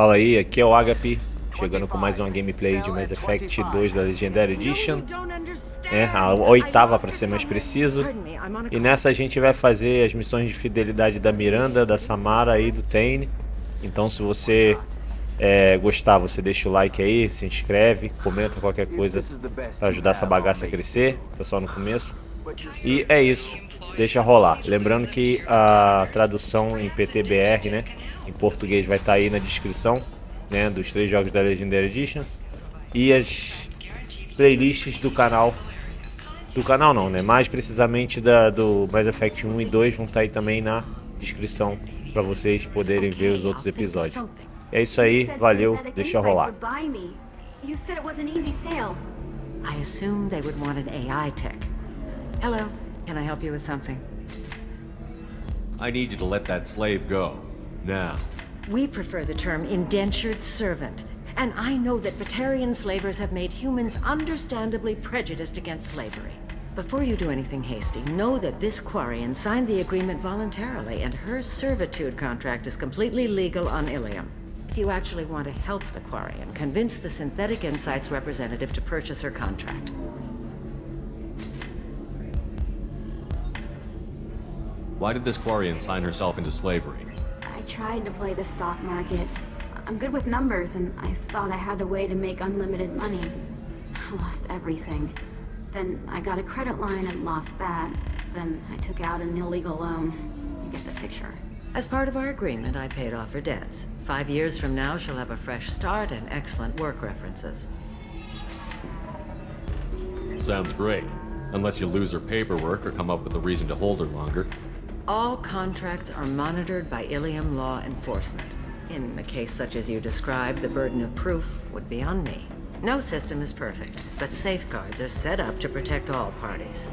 Fala aí, aqui é o Agape, chegando com mais uma gameplay de Mass Effect 2 da Legendary Edition, a oitava para ser mais preciso. E nessa a gente vai fazer as missões de fidelidade da Miranda, da Samara e do Thane. Então se você gostar, você deixa o like aí, se inscreve, comenta qualquer coisa para ajudar essa bagaça a crescer, tá só no começo. E é isso, deixa rolar. Lembrando que a tradução em PTBR, né, em português, vai estar aí na descrição, né, dos 3 jogos da Legendary Edition. E as playlists do canal não, né, mais precisamente do Mass Effect 1 e 2 vão estar aí também na descrição para vocês poderem ver os outros episódios. É isso aí, valeu, deixa rolar. I assumed they would want an AI tech. Hello, can I help you with something? I need you to let that slave go. Now. We prefer the term indentured servant. And I know that Batarian slavers have made humans understandably prejudiced against slavery. Before you do anything hasty, know that this Quarian signed the agreement voluntarily, and her servitude contract is completely legal on Ilium. If you actually want to help the Quarian, convince the Synthetic Insights representative to purchase her contract. Why did this Quarian sign herself into slavery? I tried to play the stock market. I'm good with numbers, and I thought I had a way to make unlimited money. I lost everything. Then I got a credit line and lost that. Then I took out an illegal loan. You get the picture. As part of our agreement, I paid off her debts. 5 years from now, she'll have a fresh start and excellent work references. Sounds great. Unless you lose her paperwork or come up with a reason to hold her longer. All contracts are monitored by Ilium law enforcement. In a case such as you described, the burden of proof would be on me. No system is perfect, but safeguards are set up to protect all parties.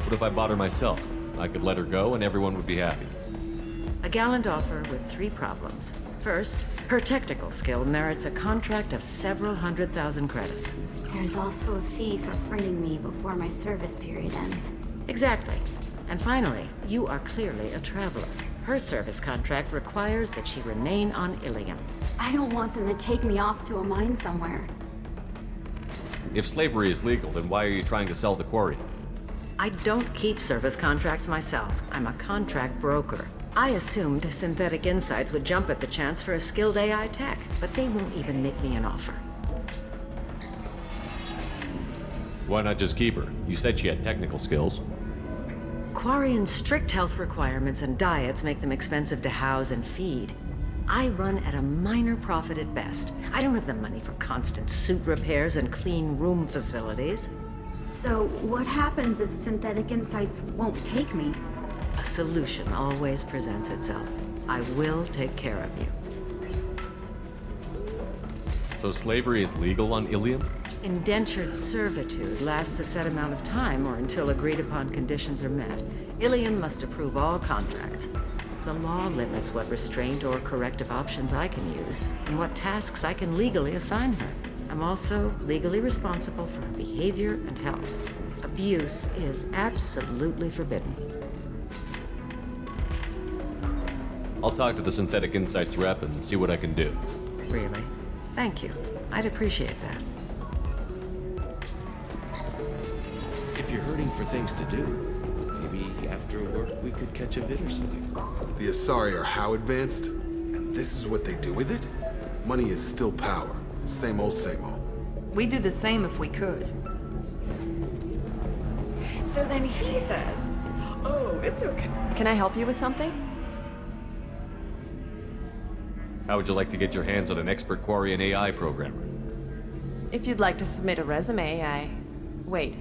What if I bought her myself? I could let her go and everyone would be happy. A gallant offer with 3 problems. First, her technical skill merits a contract of several 100,000 credits. There's also a fee for freeing me before my service period ends. Exactly. And finally, you are clearly a traveler. Her service contract requires that she remain on Ilium. I don't want them to take me off to a mine somewhere. If slavery is legal, then why are you trying to sell the quarry? I don't keep service contracts myself. I'm a contract broker. I assumed Synthetic Insights would jump at the chance for a skilled AI tech, but they won't even make me an offer. Why not just keep her? You said she had technical skills. Quarian's strict health requirements and diets make them expensive to house and feed. I run at a minor profit at best. I don't have the money for constant suit repairs and clean room facilities. So, what happens if Synthetic Insights won't take me? A solution always presents itself. I will take care of you. So slavery is legal on Ilium? Indentured servitude lasts a set amount of time or until agreed upon conditions are met. Ilium must approve all contracts. The law limits what restraint or corrective options I can use and what tasks I can legally assign her. I'm also legally responsible for her behavior and health. Abuse is absolutely forbidden. I'll talk to the Synthetic Insights rep and see what I can do. Really? Thank you. I'd appreciate that. If you're hurting for things to do, maybe after work we could catch a vid or something. The Asari are how advanced? And this is what they do with it? Money is still power. Same old, same old. We'd do the same if we could. So then he says, oh, it's okay. Can I help you with something? How would you like to get your hands on an expert Quarian AI programmer? If you'd like to submit a resume, Wait.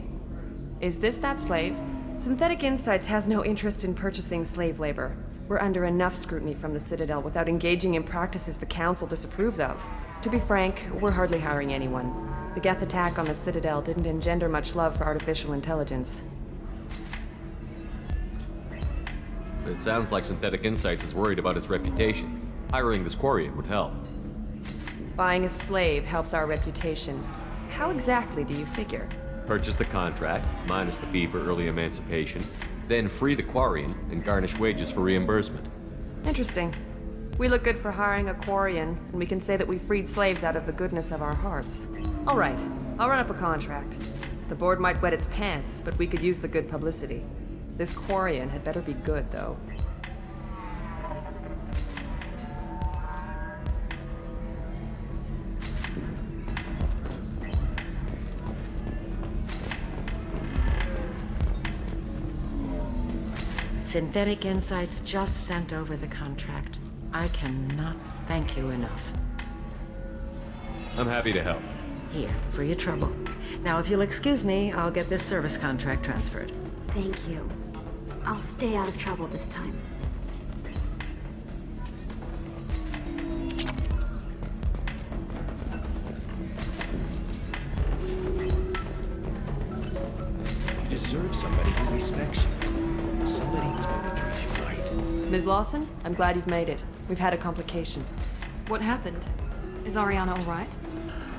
Is this that slave? Synthetic Insights has no interest in purchasing slave labor. We're under enough scrutiny from the Citadel without engaging in practices the Council disapproves of. To be frank, we're hardly hiring anyone. The Geth attack on the Citadel didn't engender much love for artificial intelligence. It sounds like Synthetic Insights is worried about its reputation. Hiring this Quarian would help. Buying a slave helps our reputation. How exactly do you figure? Purchase the contract, minus the fee for early emancipation, then free the Quarian and garnish wages for reimbursement. Interesting. We look good for hiring a Quarian, and we can say that we freed slaves out of the goodness of our hearts. All right, I'll run up a contract. The board might wet its pants, but we could use the good publicity. This Quarian had better be good, though. Synthetic Insights just sent over the contract. I cannot thank you enough. I'm happy to help. Here, for your trouble. Now, if you'll excuse me, I'll get this service contract transferred. Thank you. I'll stay out of trouble this time. You deserve somebody who respects you. Somebody who's going to treat you right. Ms. Lawson, I'm glad you've made it. We've had a complication. What happened? Is Ariana all right?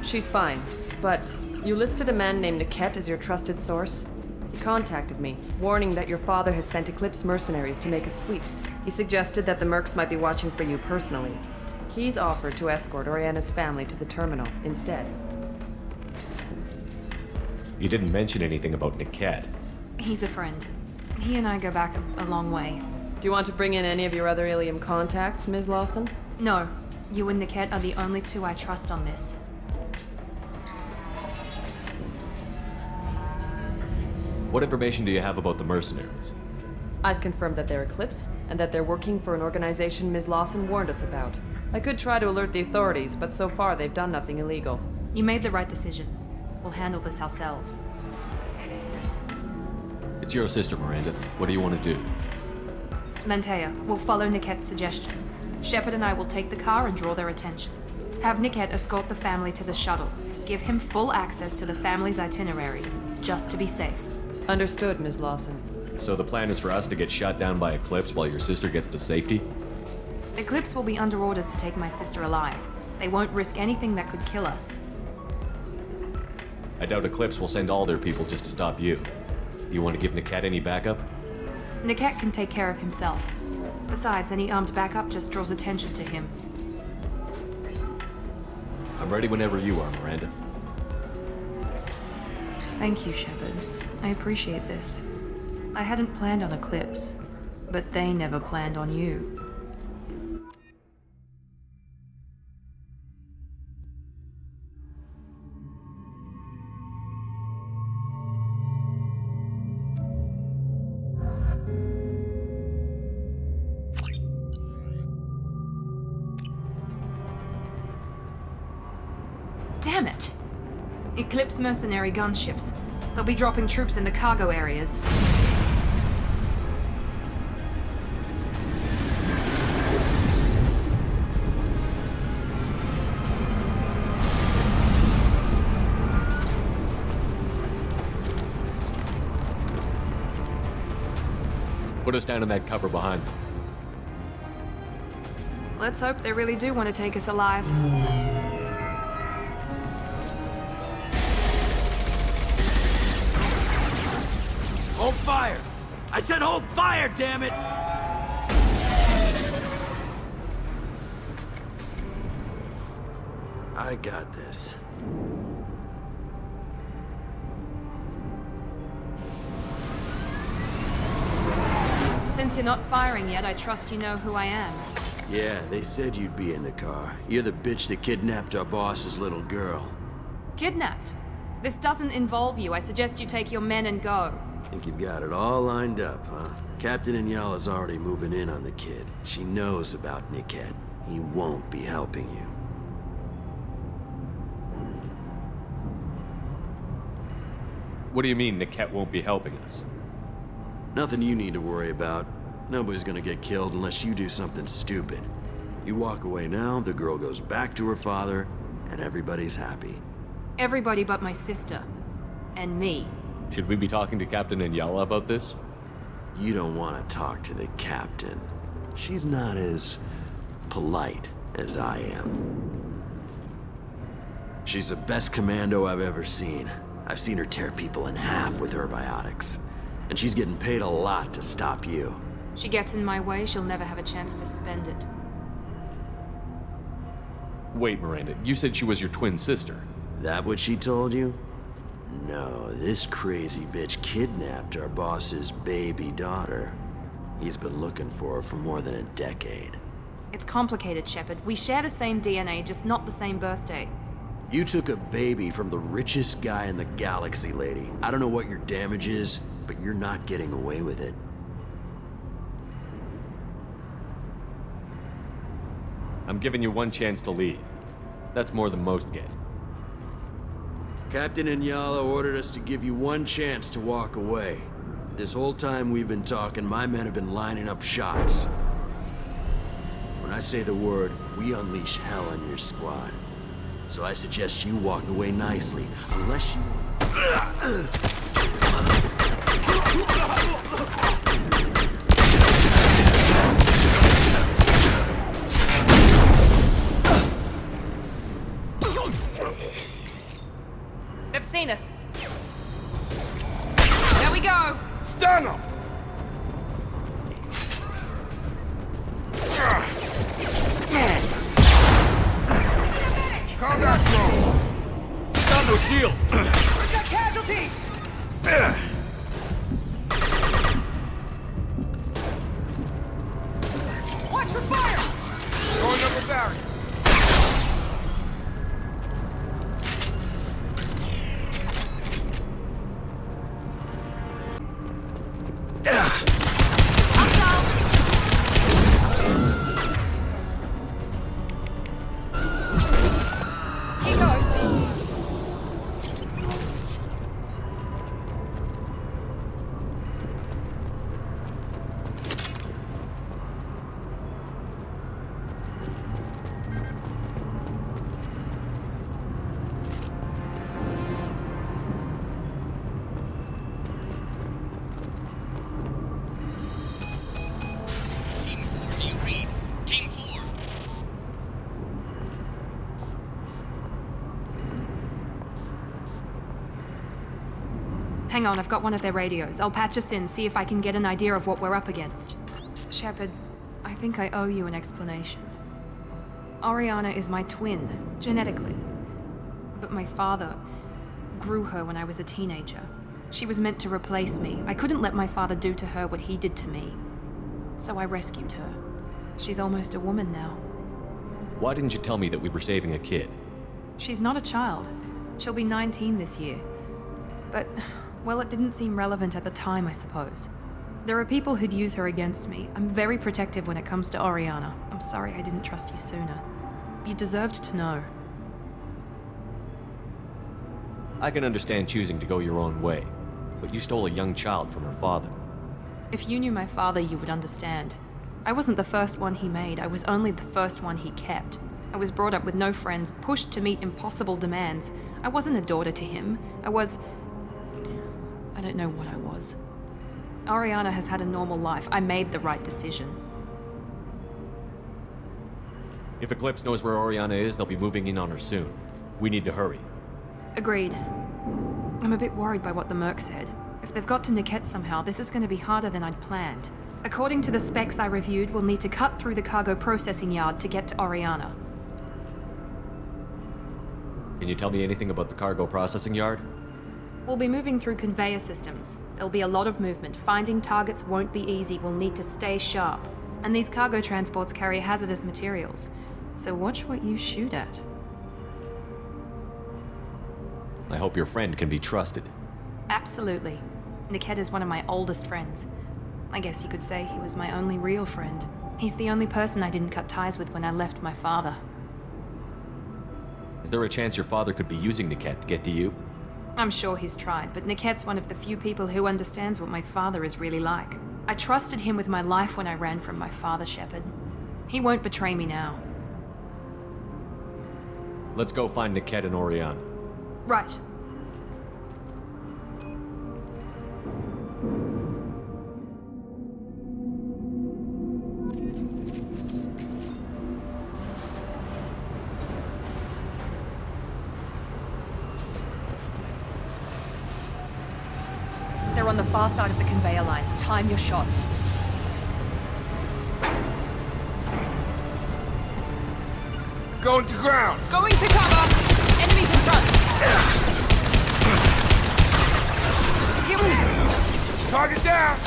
She's fine, but you listed a man named Niket as your trusted source. He contacted me, warning that your father has sent Eclipse mercenaries to make a sweep. He suggested that the mercs might be watching for you personally. He's offered to escort Oriana's family to the terminal instead. You didn't mention anything about Niket. He's a friend. He and I go back a long way. Do you want to bring in any of your other Ilium contacts, Ms. Lawson? No. You and Niket are the only two I trust on this. What information do you have about the mercenaries? I've confirmed that they're Eclipse, and that they're working for an organization Ms. Lawson warned us about. I could try to alert the authorities, but so far they've done nothing illegal. You made the right decision. We'll handle this ourselves. It's your sister, Miranda. What do you want to do? Lantea, we'll follow Niket's suggestion. Shepard and I will take the car and draw their attention. Have Niket escort the family to the shuttle. Give him full access to the family's itinerary, just to be safe. Understood, Ms. Lawson. So the plan is for us to get shot down by Eclipse while your sister gets to safety? Eclipse will be under orders to take my sister alive. They won't risk anything that could kill us. I doubt Eclipse will send all their people just to stop you. Do you want to give Niket any backup? Niket can take care of himself. Besides, any armed backup just draws attention to him. I'm ready whenever you are, Miranda. Thank you, Shepard. I appreciate this. I hadn't planned on Eclipse, but they never planned on you. Damn it! Eclipse mercenary gunships. They'll be dropping troops in the cargo areas. Put us down in that cover behind them. Let's hope they really do want to take us alive. Hold fire! I said hold fire, damn it! I got this. Since you're not firing yet, I trust you know who I am. Yeah, they said you'd be in the car. You're the bitch that kidnapped our boss's little girl. Kidnapped? This doesn't involve you. I suggest you take your men and go. Think you've got it all lined up, huh? Captain Inyala's already moving in on the kid. She knows about Niket. He won't be helping you. What do you mean Niket won't be helping us? Nothing you need to worry about. Nobody's gonna get killed unless you do something stupid. You walk away now, the girl goes back to her father, and everybody's happy. Everybody but my sister. And me. Should we be talking to Captain Inyala about this? You don't want to talk to the captain. She's not as polite as I am. She's the best commando I've ever seen. I've seen her tear people in half with her biotics. And she's getting paid a lot to stop you. She gets in my way, she'll never have a chance to spend it. Wait, Miranda, you said she was your twin sister. That what she told you? No, this crazy bitch kidnapped our boss's baby daughter. He's been looking for her for more than a decade. It's complicated, Shepard. We share the same DNA, just not the same birthday. You took a baby from the richest guy in the galaxy, lady. I don't know what your damage is, but you're not getting away with it. I'm giving you one chance to leave. That's more than most get. Captain Inyala ordered us to give you one chance to walk away. This whole time we've been talking, my men have been lining up shots. When I say the word, we unleash hell on your squad. So I suggest you walk away nicely, unless you... They've seen us. There we go! Stun them! Combat drone! Got no shield! We've got casualties! Watch for fire! Going up a barrier. Hang on, I've got one of their radios. I'll patch us in, see if I can get an idea of what we're up against. Shepard, I think I owe you an explanation. Oriana is my twin, genetically. But my father grew her when I was a teenager. She was meant to replace me. I couldn't let my father do to her what he did to me. So I rescued her. She's almost a woman now. Why didn't you tell me that we were saving a kid? She's not a child. She'll be 19 this year. But, well, it didn't seem relevant at the time, I suppose. There are people who'd use her against me. I'm very protective when it comes to Oriana. I'm sorry I didn't trust you sooner. You deserved to know. I can understand choosing to go your own way, but you stole a young child from her father. If you knew my father, you would understand. I wasn't the first one he made. I was only the first one he kept. I was brought up with no friends, pushed to meet impossible demands. I wasn't a daughter to him. I don't know what I was. Oriana has had a normal life. I made the right decision. If Eclipse knows where Oriana is, they'll be moving in on her soon. We need to hurry. Agreed. I'm a bit worried by what the Merc said. If they've got to Niket somehow, this is going to be harder than I'd planned. According to the specs I reviewed, we'll need to cut through the cargo processing yard to get to Oriana. Can you tell me anything about the cargo processing yard? We'll be moving through conveyor systems. There'll be a lot of movement. Finding targets won't be easy. We'll need to stay sharp. And these cargo transports carry hazardous materials. So watch what you shoot at. I hope your friend can be trusted. Absolutely. Niket is one of my oldest friends. I guess you could say he was my only real friend. He's the only person I didn't cut ties with when I left my father. Is there a chance your father could be using Niket to get to you? I'm sure he's tried, but Niket's one of the few people who understands what my father is really like. I trusted him with my life when I ran from my father, Shepard. He won't betray me now. Let's go find Niket and Oriana. Right. They're on the far side of the conveyor line. Time your shots. Going to ground. Going to cover. Enemies in front. Target down.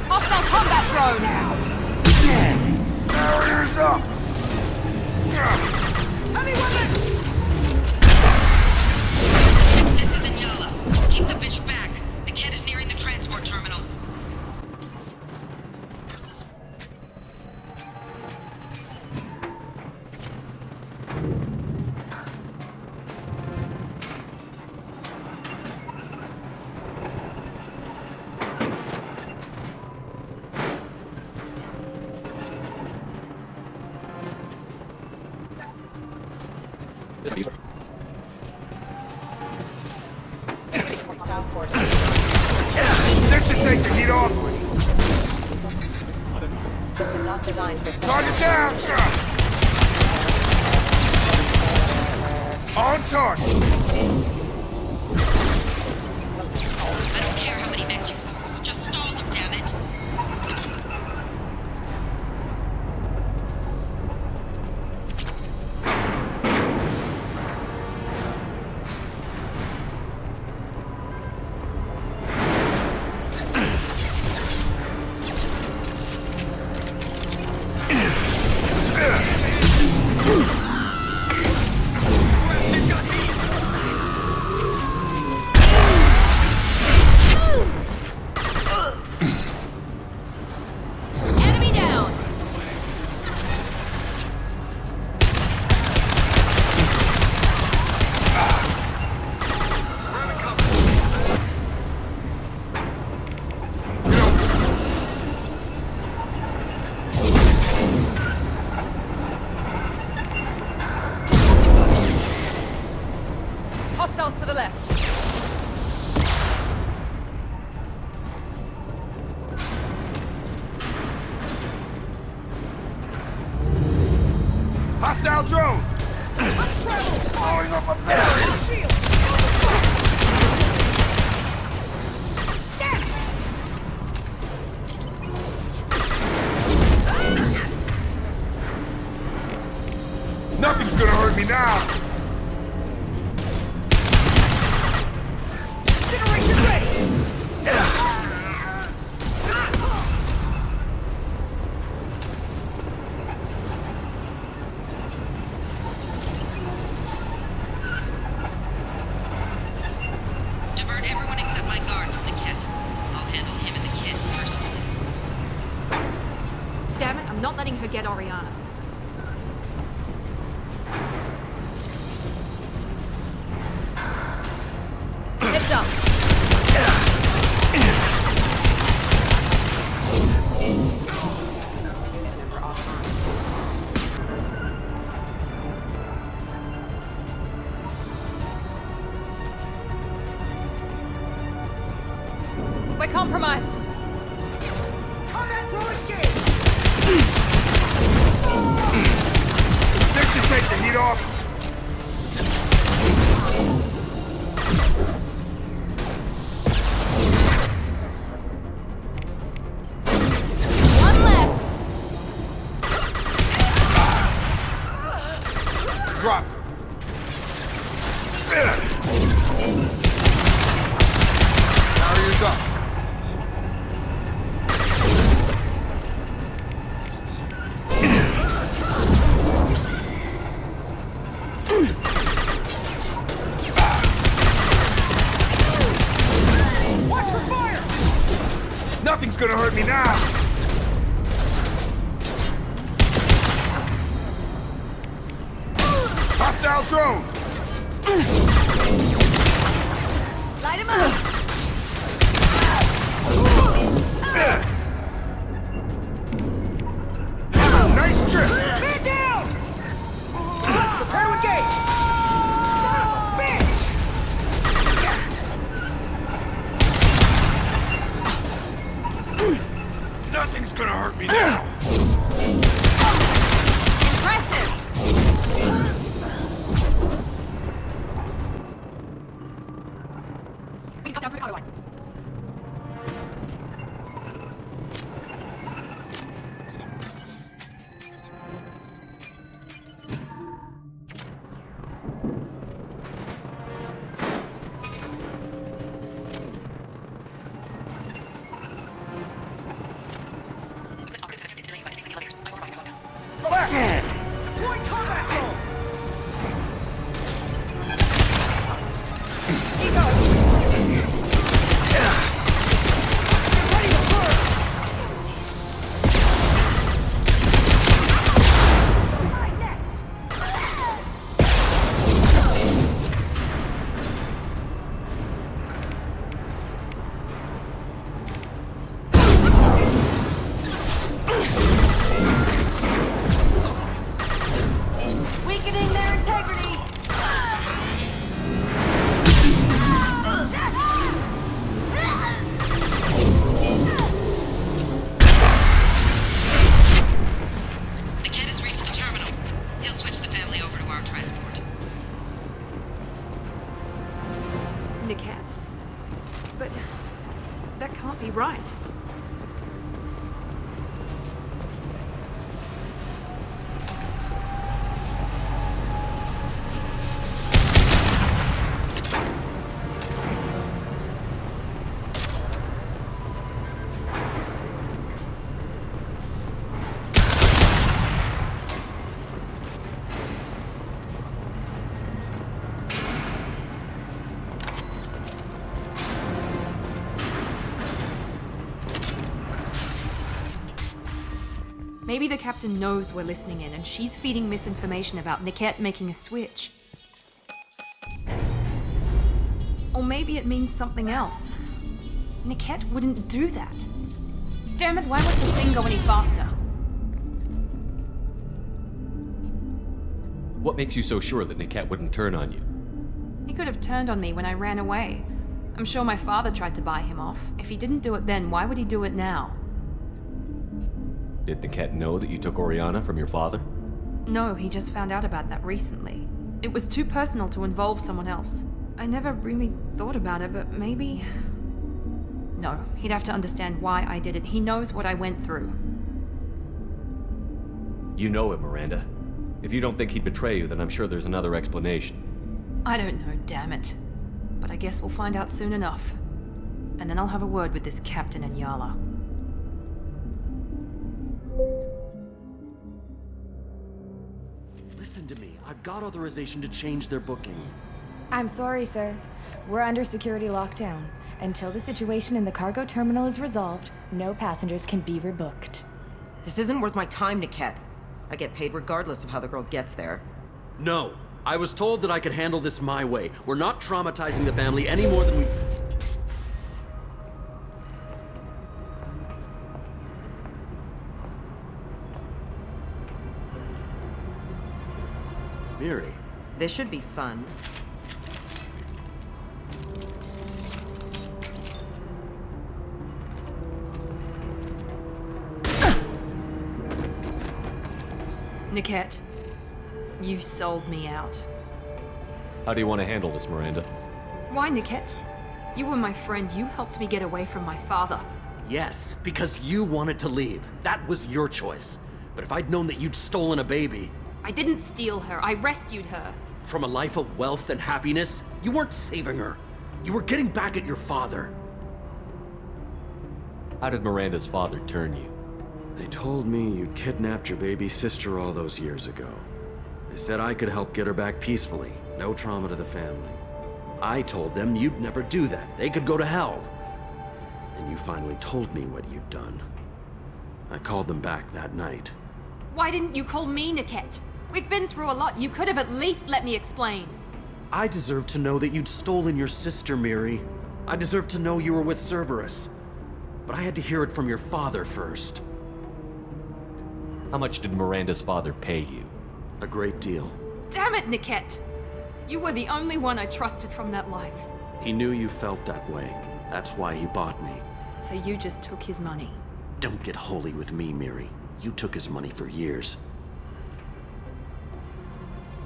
Hostile combat drone! Barriers up! Heavy weapons! This is Inyala. Keep the bitch back. The cat is nearing the transport terminal. This should take the heat off. System not designed for... Target down. On target. I don't care how many mechs you use. Just stall them, damn it. Enemy down! Hostiles to the left. Hostile drone. Blowing up a barrier. Nothing's gonna hurt me now. Incineration ready! Divert everyone except my guard from the kit. I'll handle him and the kid personally. Damn it, I'm not letting her get Oriana. Heads up! We're compromised. Combat drone engaged! This should take the heat off. One less. Drop. Barriers up. Watch for fire! Nothing's gonna hurt me now. Hostile drone. Light him up. Nice trip. Man down! Prepare to engage! Son of a bitch! Deploy combat drone! Weakening their integrity! Niket has reached the terminal. He'll switch the family over to our transport. Niket. But that can't be right. Maybe the captain knows we're listening in and she's feeding misinformation about Niket making a switch. Or maybe it means something else. Niket wouldn't do that. Damn it, why won't the thing go any faster? What makes you so sure that Niket wouldn't turn on you? He could have turned on me when I ran away. I'm sure my father tried to buy him off. If he didn't do it then, why would he do it now? Did Niket know that you took Oriana from your father? No, he just found out about that recently. It was too personal to involve someone else. I never really thought about it, but maybe... No, he'd have to understand why I did it. He knows what I went through. You know him, Miranda. If you don't think he'd betray you, then I'm sure there's another explanation. I don't know, damn it. But I guess we'll find out soon enough. And then I'll have a word with this captain and Yala. Listen to me. I've got authorization to change their booking. I'm sorry, sir. We're under security lockdown. Until the situation in the cargo terminal is resolved, no passengers can be rebooked. This isn't worth my time, Niket. I get paid regardless of how the girl gets there. No. I was told that I could handle this my way. We're not traumatizing the family any more than we... Miri. This should be fun. Niket, you sold me out. How do you want to handle this, Miranda? Why, Niket? You were my friend. You helped me get away from my father. Yes, because you wanted to leave. That was your choice. But if I'd known that you'd stolen a baby... I didn't steal her. I rescued her. From a life of wealth and happiness, you weren't saving her. You were getting back at your father. How did Miranda's father turn you? They told me you'd kidnapped your baby sister all those years ago. They said I could help get her back peacefully. No trauma to the family. I told them you'd never do that. They could go to hell. Then you finally told me what you'd done. I called them back that night. Why didn't you call me, Niket? We've been through a lot. You could have at least let me explain. I deserve to know that you'd stolen your sister, Miri. I deserve to know you were with Cerberus. But I had to hear it from your father first. How much did Miranda's father pay you? A great deal. Damn it, Niket! You were the only one I trusted from that life. He knew you felt that way. That's why he bought me. So you just took his money? Don't get holy with me, Miri. You took his money for years.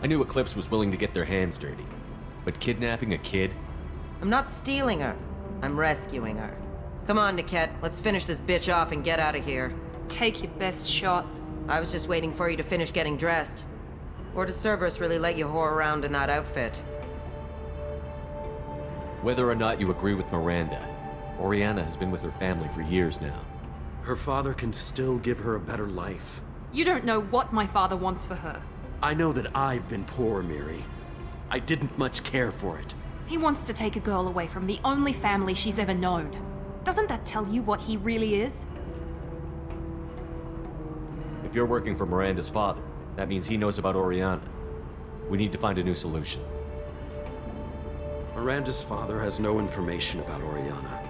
I knew Eclipse was willing to get their hands dirty. But kidnapping a kid? I'm not stealing her. I'm rescuing her. Come on, Niket. Let's finish this bitch off and get out of here. Take your best shot. I was just waiting for you to finish getting dressed. Or does Cerberus really let you whore around in that outfit? Whether or not you agree with Miranda, Oriana has been with her family for years now. Her father can still give her a better life. You don't know what my father wants for her. I know that I've been poor, Miri. I didn't much care for it. He wants to take a girl away from the only family she's ever known. Doesn't that tell you what he really is? If you're working for Miranda's father, that means he knows about Oriana. We need to find a new solution. Miranda's father has no information about Oriana.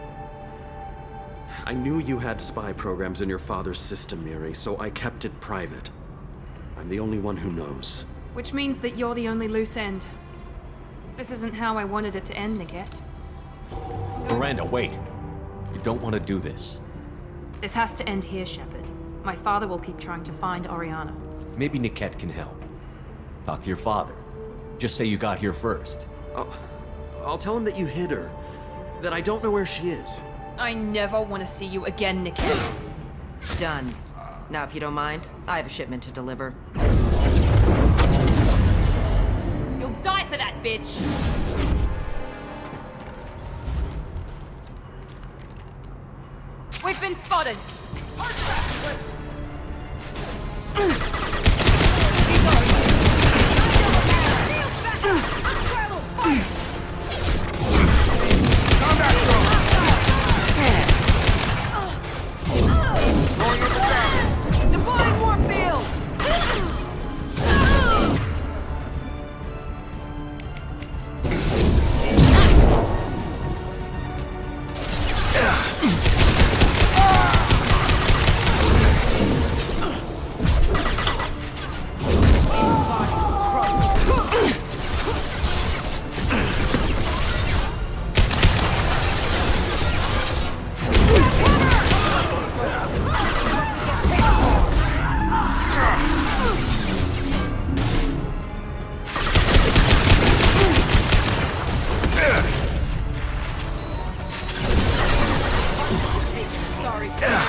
I knew you had spy programs in your father's system, Miri, so I kept it private. I'm the only one who knows. Which means that you're the only loose end. This isn't how I wanted it to end, Niket. Miranda, wait! You don't want to do this. This has to end here, Shepard. My father will keep trying to find Oriana. Maybe Niket can help. Talk to your father. Just say you got here first. I'll tell him that you hid her. That I don't know where she is. I never want to see you again, Niket. Done. Now, if you don't mind, I have a shipment to deliver. You'll die for that, bitch! We've been spotted! Deploying warp field!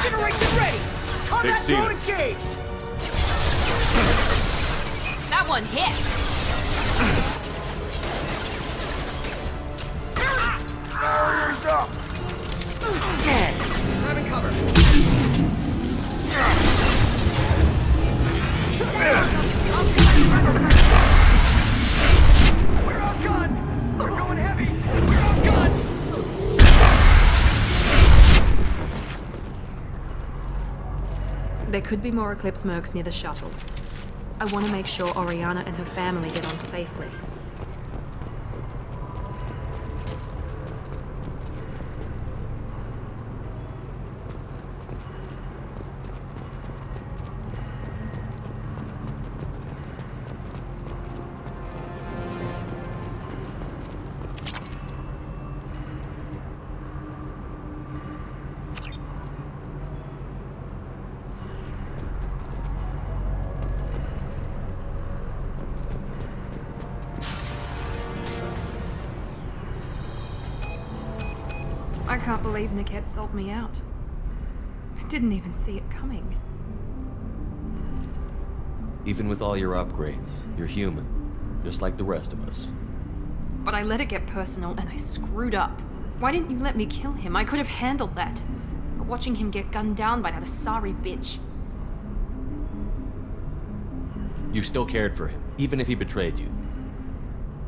Incineration ready! Combat drone engaged! That one hit! Barriers up! Grabbing cover. We're outgunned! They're going heavy! We're outgunned! There could be more Eclipse mercs near the shuttle. I want to make sure Oriana and her family get on safely. I can't believe Niket sold me out. I didn't even see it coming. Even with all your upgrades, you're human, just like the rest of us. But I let it get personal and I screwed up. Why didn't you let me kill him? I could have handled that. But watching him get gunned down by that Asari bitch. You still cared for him, even if he betrayed you.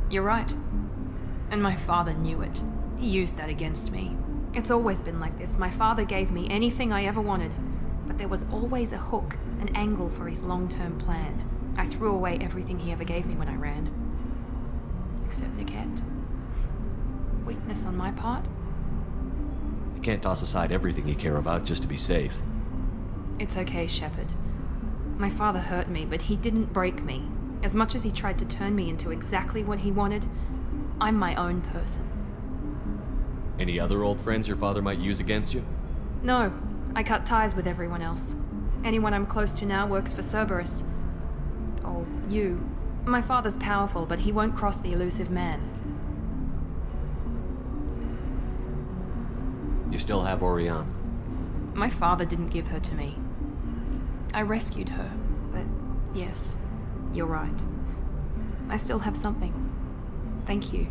You're right. And my father knew it. He used that against me. It's always been like this. My father gave me anything I ever wanted, but there was always a hook, an angle for his long-term plan. I threw away everything he ever gave me when I ran. Except Niket. Weakness on my part? You can't toss aside everything you care about just to be safe. It's okay, Shepard. My father hurt me, but he didn't break me. As much as he tried to turn me into exactly what he wanted, I'm my own person. Any other old friends your father might use against you? No, I cut ties with everyone else. Anyone I'm close to now works for Cerberus. Or you. My father's powerful, but he won't cross the elusive man. You still have Oriana. My father didn't give her to me. I rescued her, but yes, you're right. I still have something. Thank you.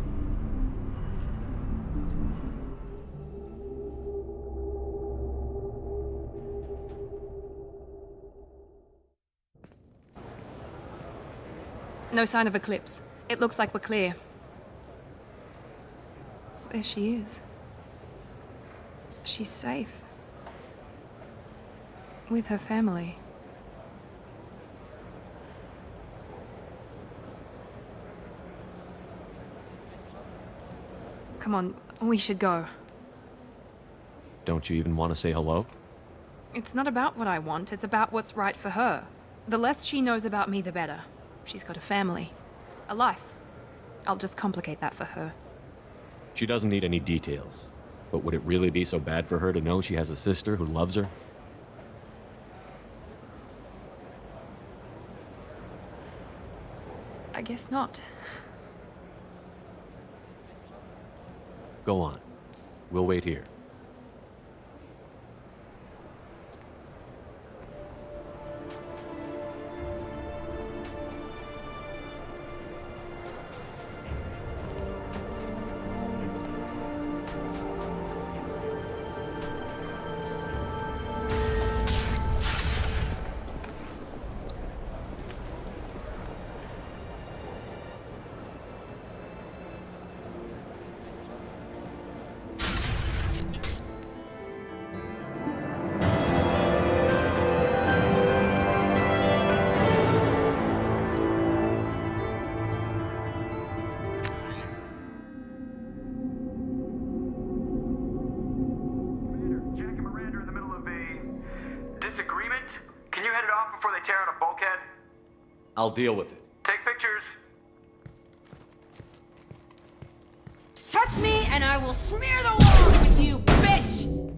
No sign of Eclipse. It looks like we're clear. There she is. She's safe. With her family. Come on, we should go. Don't you even want to say hello? It's not about what I want, it's about what's right for her. The less she knows about me, the better. She's got a family. A life. I'll just complicate that for her. She doesn't need any details. But would it really be so bad for her to know she has a sister who loves her? I guess not. Go on. We'll wait here. I'll deal with it. Take pictures. Touch me and I will smear the walls with you, bitch!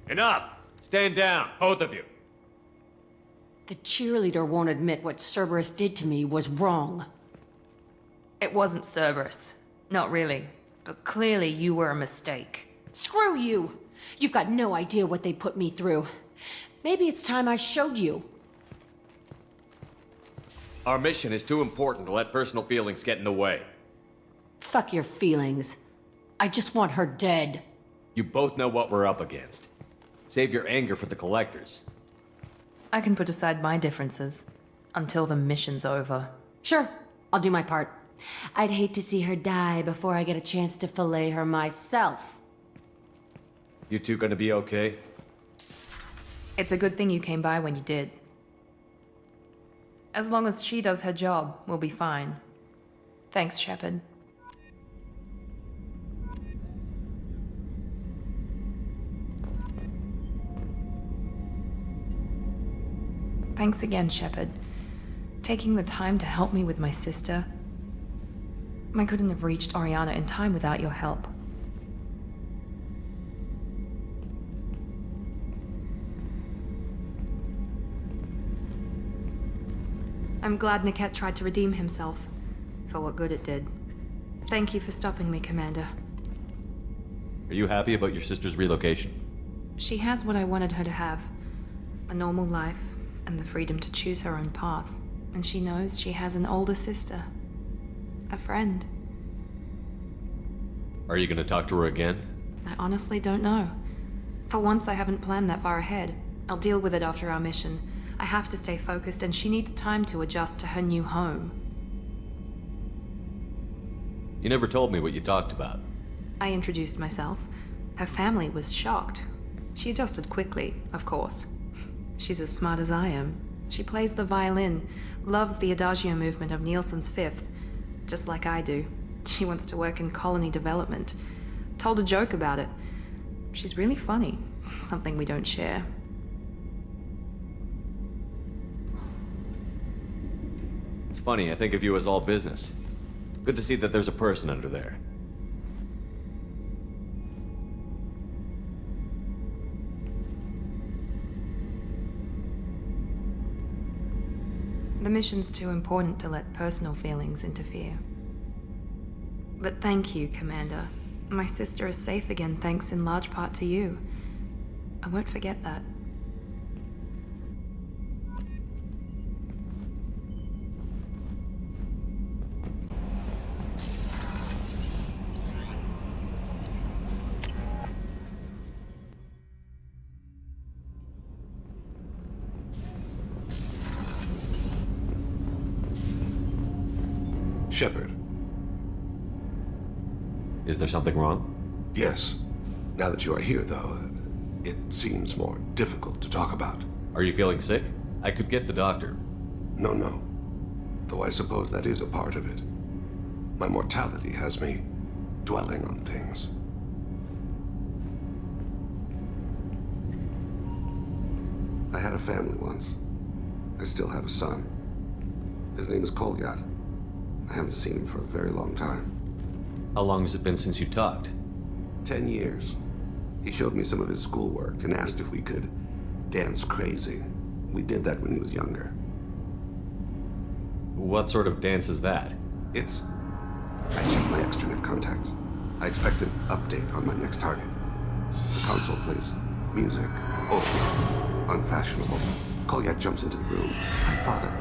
Enough! Stand down, both of you. The cheerleader won't admit what Cerberus did to me was wrong. It wasn't Cerberus. Not really. But clearly you were a mistake. Screw you! You've got no idea what they put me through. Maybe it's time I showed you. Our mission is too important to let personal feelings get in the way. Fuck your feelings. I just want her dead. You both know what we're up against. Save your anger for the collectors. I can put aside my differences until the mission's over. Sure, I'll do my part. I'd hate to see her die before I get a chance to fillet her myself. You two gonna be okay? It's a good thing you came by when you did. As long as she does her job, we'll be fine. Thanks, Shepard. Thanks again, Shepard. Taking the time to help me with my sister. I couldn't have reached Oriana in time without your help. I'm glad Niket tried to redeem himself, for what good it did. Thank you for stopping me, Commander. Are you happy about your sister's relocation? She has what I wanted her to have. A normal life, and the freedom to choose her own path. And she knows she has an older sister. A friend. Are you gonna talk to her again? I honestly don't know. For once, I haven't planned that far ahead. I'll deal with it after our mission. I have to stay focused, and she needs time to adjust to her new home. You never told me what you talked about. I introduced myself. Her family was shocked. She adjusted quickly, of course. She's as smart as I am. She plays the violin, loves the Adagio movement of Nielsen's Fifth, just like I do. She wants to work in colony development. Told a joke about it. She's really funny, something we don't share. It's funny, I think of you as all business. Good to see that there's a person under there. The mission's too important to let personal feelings interfere. But thank you, Commander. My sister is safe again, thanks in large part to you. I won't forget that. Shepard. Is there something wrong? Yes. Now that you are here, though, it seems more difficult to talk about. Are you feeling sick? I could get the doctor. No. Though I suppose that is a part of it. My mortality has me dwelling on things. I had a family once. I still have a son. His name is Kolyat. I haven't seen him for a very long time. How long has it been since you talked? 10 years. He showed me some of his schoolwork and asked if we could dance crazy. We did that when he was younger. What sort of dance is that? I checked my extranet contacts. I expect an update on my next target. The console plays music. Old. Unfashionable. Kolyat jumps into the room. My father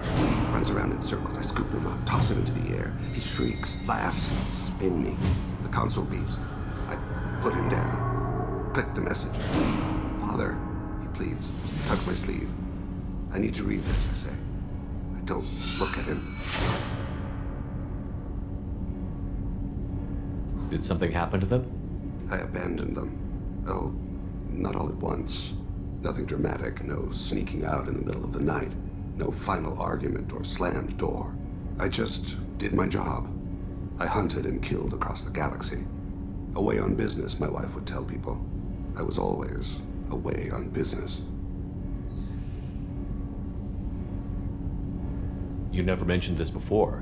runs around in circles. I scoop him up, toss him into the air. He shrieks, laughs, spin me. The console beeps. I put him down. Click the message. Father, he pleads. Tugs my sleeve. I need to read this, I say. I don't look at him. Did something happen to them? I abandoned them. Oh, not all at once. Nothing dramatic, no sneaking out in the middle of the night, no final argument or slammed door. I just did my job. I hunted and killed across the galaxy. Away on business, my wife would tell people. I was always away on business. You never mentioned this before.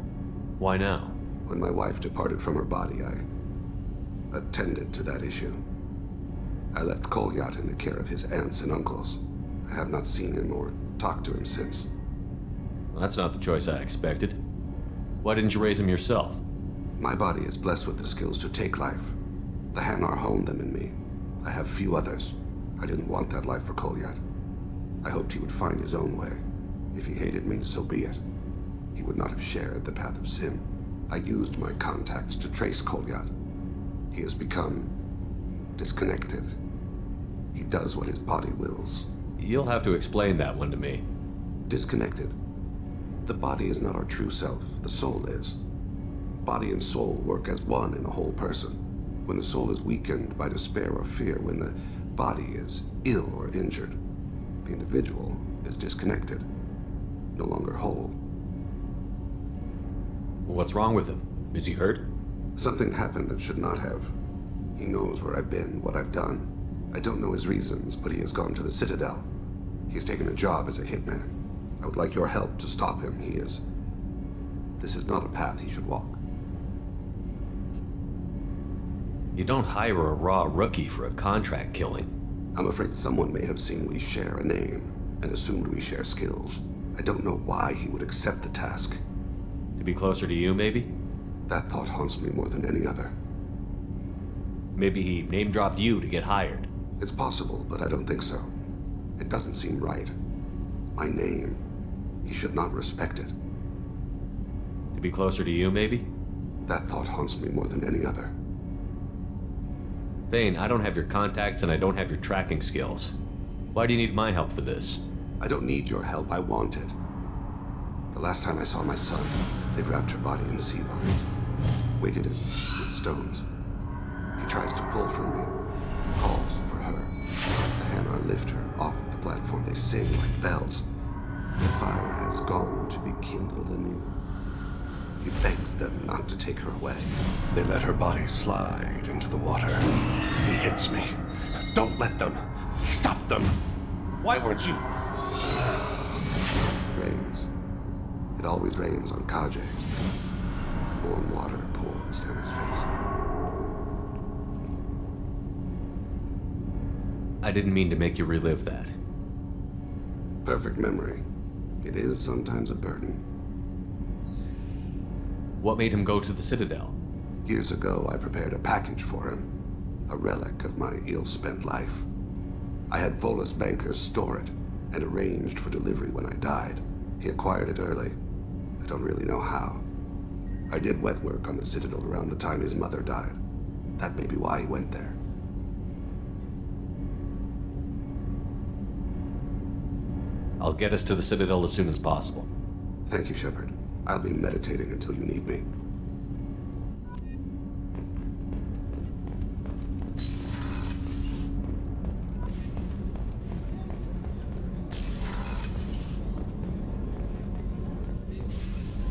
Why now? When my wife departed from her body, I attended to that issue. I left Kolyat in the care of his aunts and uncles. I have not seen him or talked to him since. Well, that's not the choice I expected. Why didn't you raise him yourself? My body is blessed with the skills to take life. The Hanar honed them in me. I have few others. I didn't want that life for Kolyat. I hoped he would find his own way. If he hated me, so be it. He would not have shared the path of sin. I used my contacts to trace Kolyat. He has become disconnected. He does what his body wills. You'll have to explain that one to me. Disconnected. The body is not our true self. The soul is. Body and soul work as one in a whole person. When the soul is weakened by despair or fear, when the body is ill or injured, the individual is disconnected, no longer whole. What's wrong with him? Is he hurt? Something happened that should not have. He knows where I've been, what I've done. I don't know his reasons, but he has gone to the Citadel. He's taken a job as a hitman. I would like your help to stop him. This is not a path he should walk. You don't hire a raw rookie for a contract killing. I'm afraid someone may have seen we share a name and assumed we share skills. I don't know why he would accept the task. To be closer to you, maybe? That thought haunts me more than any other. Maybe he name-dropped you to get hired. It's possible, but I don't think so. It doesn't seem right. My name. He should not respect it. To be closer to you, maybe? That thought haunts me more than any other. Thane, I don't have your contacts and I don't have your tracking skills. Why do you need my help for this? I don't need your help. I want it. The last time I saw my son, they wrapped her body in sea vines, weighted it with stones. He tries to pull from me, calls for her. The Hanar lift her off the platform. They sing like bells. The fire has gone to be kindled anew. He begs them not to take her away. They let her body slide into the water. He hits me. Don't let them. Stop them. Why weren't you? It rains. It always rains on Kajay. Warm water pours down his face. I didn't mean to make you relive that. Perfect memory. It is sometimes a burden. What made him go to the Citadel? Years ago, I prepared a package for him. A relic of my ill-spent life. I had Volus bankers store it, and arranged for delivery when I died. He acquired it early. I don't really know how. I did wet work on the Citadel around the time his mother died. That may be why he went there. I'll get us to the Citadel as soon as possible. Thank you, Shepard. I'll be meditating until you need me.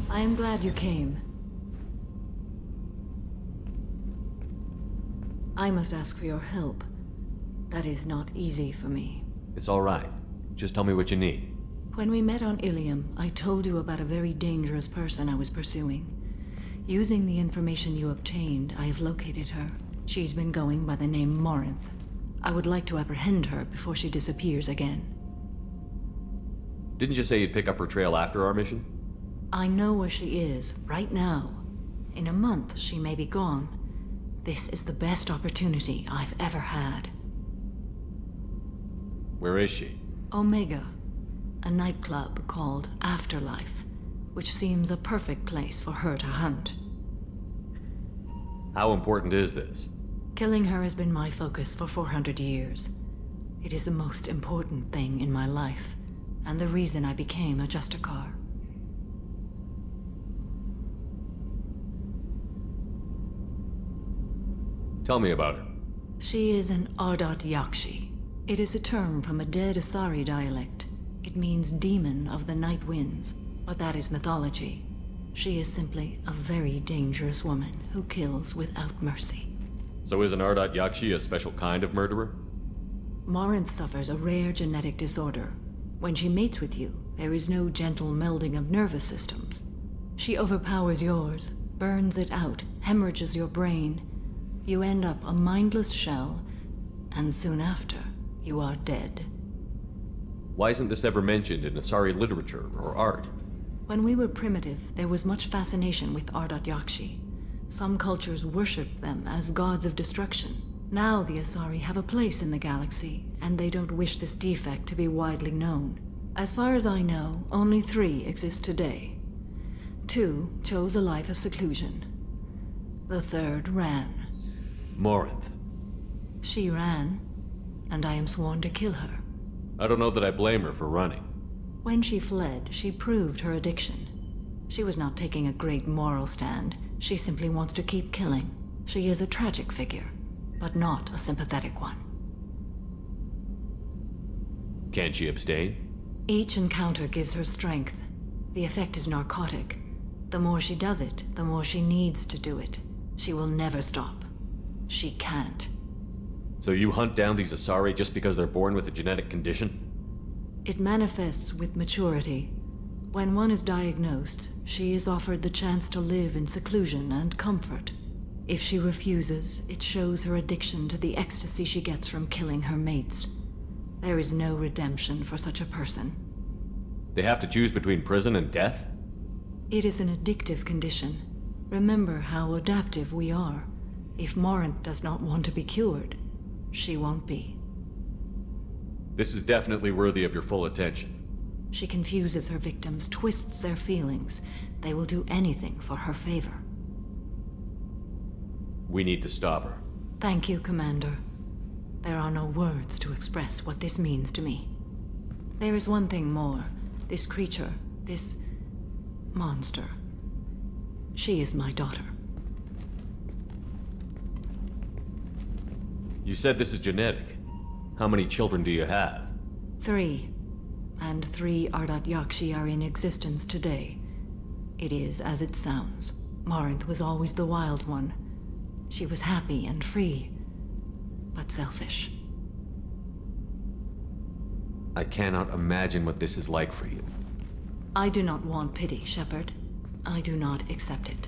I am glad you came. I must ask for your help. That is not easy for me. It's all right. Just tell me what you need. When we met on Ilium, I told you about a very dangerous person I was pursuing. Using the information you obtained, I have located her. She's been going by the name Morinth. I would like to apprehend her before she disappears again. Didn't you say you'd pick up her trail after our mission? I know where she is, right now. In a month, she may be gone. This is the best opportunity I've ever had. Where is she? Omega, a nightclub called Afterlife, which seems a perfect place for her to hunt. How important is this? Killing her has been my focus for 400 years. It is the most important thing in my life, and the reason I became a Justicar. Tell me about her. She is an Ardat Yakshi. It is a term from a dead Asari dialect. It means demon of the night winds, but that is mythology. She is simply a very dangerous woman who kills without mercy. So is an Ardat Yakshi a special kind of murderer? Morinth suffers a rare genetic disorder. When she mates with you, there is no gentle melding of nervous systems. She overpowers yours, burns it out, hemorrhages your brain. You end up a mindless shell, and soon after, you are dead. Why isn't this ever mentioned in Asari literature or art? When we were primitive, there was much fascination with Ardat Yakshi. Some cultures worshipped them as gods of destruction. Now the Asari have a place in the galaxy, and they don't wish this defect to be widely known. As far as I know, only 3 exist today. 2 chose a life of seclusion. The 3rd ran. Morinth. She ran, and I am sworn to kill her. I don't know that I blame her for running. When she fled, she proved her addiction. She was not taking a great moral stand. She simply wants to keep killing. She is a tragic figure, but not a sympathetic one. Can she abstain? Each encounter gives her strength. The effect is narcotic. The more she does it, the more she needs to do it. She will never stop. She can't. So you hunt down these Asari just because they're born with a genetic condition? It manifests with maturity. When one is diagnosed, she is offered the chance to live in seclusion and comfort. If she refuses, it shows her addiction to the ecstasy she gets from killing her mates. There is no redemption for such a person. They have to choose between prison and death? It is an addictive condition. Remember how adaptive we are. If Morinth does not want to be cured, she won't be. This is definitely worthy of your full attention. She confuses her victims, twists their feelings. They will do anything for her favor. We need to stop her. Thank you, Commander. There are no words to express what this means to me. There is one thing more. This creature, this monster. She is my daughter. You said this is genetic. How many children do you have? 3. And 3 Ardat Yakshi are in existence today. It is as it sounds. Morinth was always the wild one. She was happy and free, but selfish. I cannot imagine what this is like for you. I do not want pity, Shepard. I do not accept it.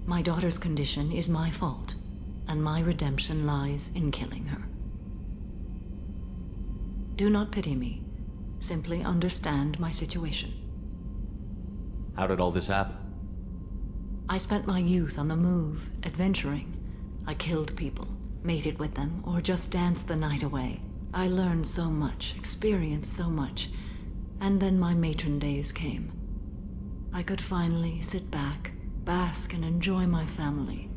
My daughter's condition is my fault, and my redemption lies in killing her. Do not pity me. Simply understand my situation. How did all this happen? I spent my youth on the move, adventuring. I killed people, mated with them, or just danced the night away. I learned so much, experienced so much, and then my matron days came. I could finally sit back, bask and enjoy my family.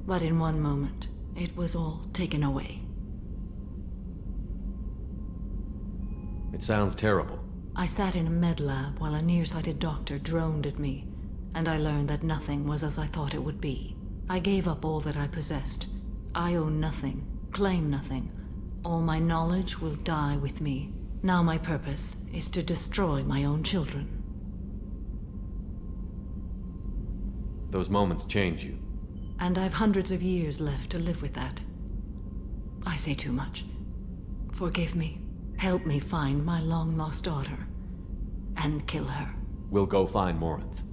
But in one moment, it was all taken away. It sounds terrible. I sat in a med lab while a nearsighted doctor droned at me, and I learned that nothing was as I thought it would be. I gave up all that I possessed. I own nothing, claim nothing. All my knowledge will die with me. Now my purpose is to destroy my own children. Those moments change you. And I've hundreds of years left to live with that. I say too much. Forgive me. Help me find my long-lost daughter. And kill her. We'll go find Morinth.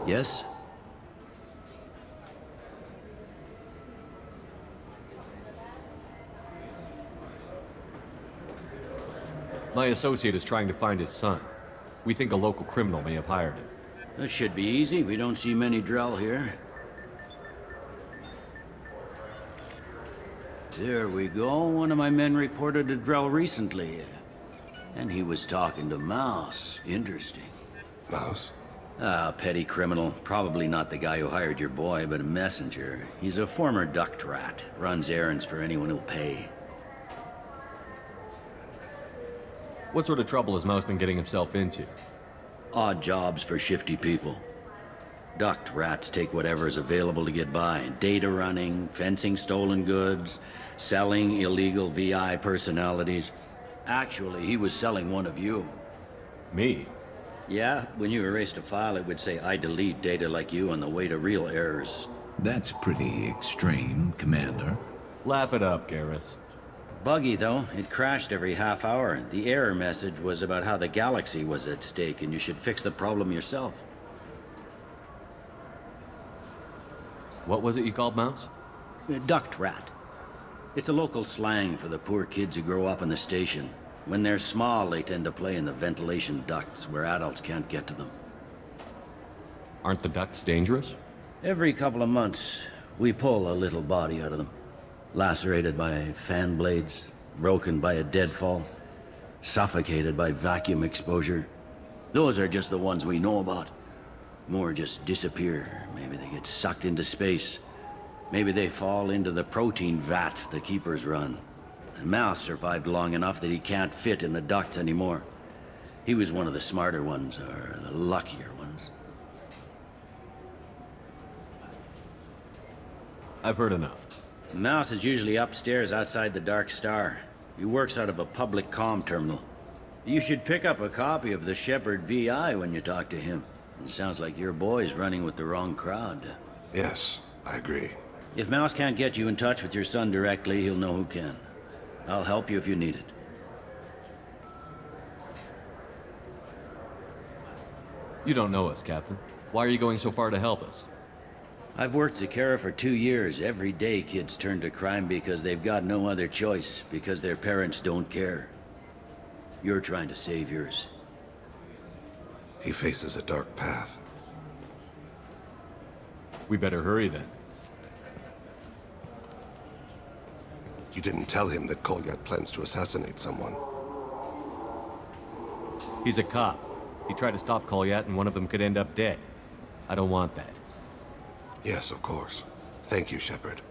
Yes? My associate is trying to find his son. We think a local criminal may have hired him. That should be easy. We don't see many Drell here. There we go. One of my men reported a Drell recently. And he was talking to Mouse. Interesting. Mouse? Ah, petty criminal. Probably not the guy who hired your boy, but a messenger. He's a former duct rat. Runs errands for anyone who'll pay. What sort of trouble has Mouse been getting himself into? Odd jobs for shifty people. Duct rats take whatever is available to get by. Data running, fencing stolen goods, selling illegal VI personalities. Actually, he was selling one of you. Me? Yeah, when you erased a file, it would say, I delete data like you on the way to real errors. That's pretty extreme, Commander. Laugh it up, Garrus. Buggy, though. It crashed every half hour. The error message was about how the galaxy was at stake and you should fix the problem yourself. What was it you called Mouse? A duct rat. It's a local slang for the poor kids who grow up in the station. When they're small, they tend to play in the ventilation ducts where adults can't get to them. Aren't the ducts dangerous? Every couple of months, we pull a little body out of them. Lacerated by fan blades, broken by a deadfall, suffocated by vacuum exposure. Those are just the ones we know about. More just disappear. Maybe they get sucked into space. Maybe they fall into the protein vats the keepers run. The Mouse survived long enough that he can't fit in the ducts anymore. He was one of the smarter ones, or the luckier ones. I've heard enough. Mouse is usually upstairs outside the Dark Star. He works out of a public comm terminal. You should pick up a copy of the Shepherd VI when you talk to him. It sounds like your boy's running with the wrong crowd. Yes, I agree. If Mouse can't get you in touch with your son directly, he'll know who can. I'll help you if you need it. You don't know us, Captain. Why are you going so far to help us? I've worked Zakera for 2 years. Every day kids turn to crime because they've got no other choice, because their parents don't care. You're trying to save yours. He faces a dark path. We better hurry then. You didn't tell him that Kolyat plans to assassinate someone. He's a cop. He tried to stop Kolyat and one of them could end up dead. I don't want that. Yes, of course. Thank you, Shepard.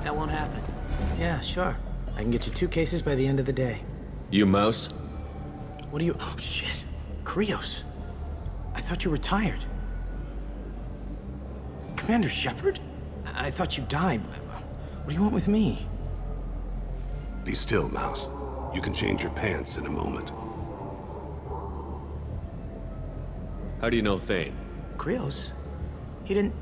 That won't happen. Yeah, sure. I can get you 2 cases by the end of the day. You mouse? What do you... Oh, shit. Krios. I thought you retired. Commander Shepard? I thought you died. What do you want with me? Be still, Mouse. You can change your pants in a moment. How do you know Thane? Krios? He didn't...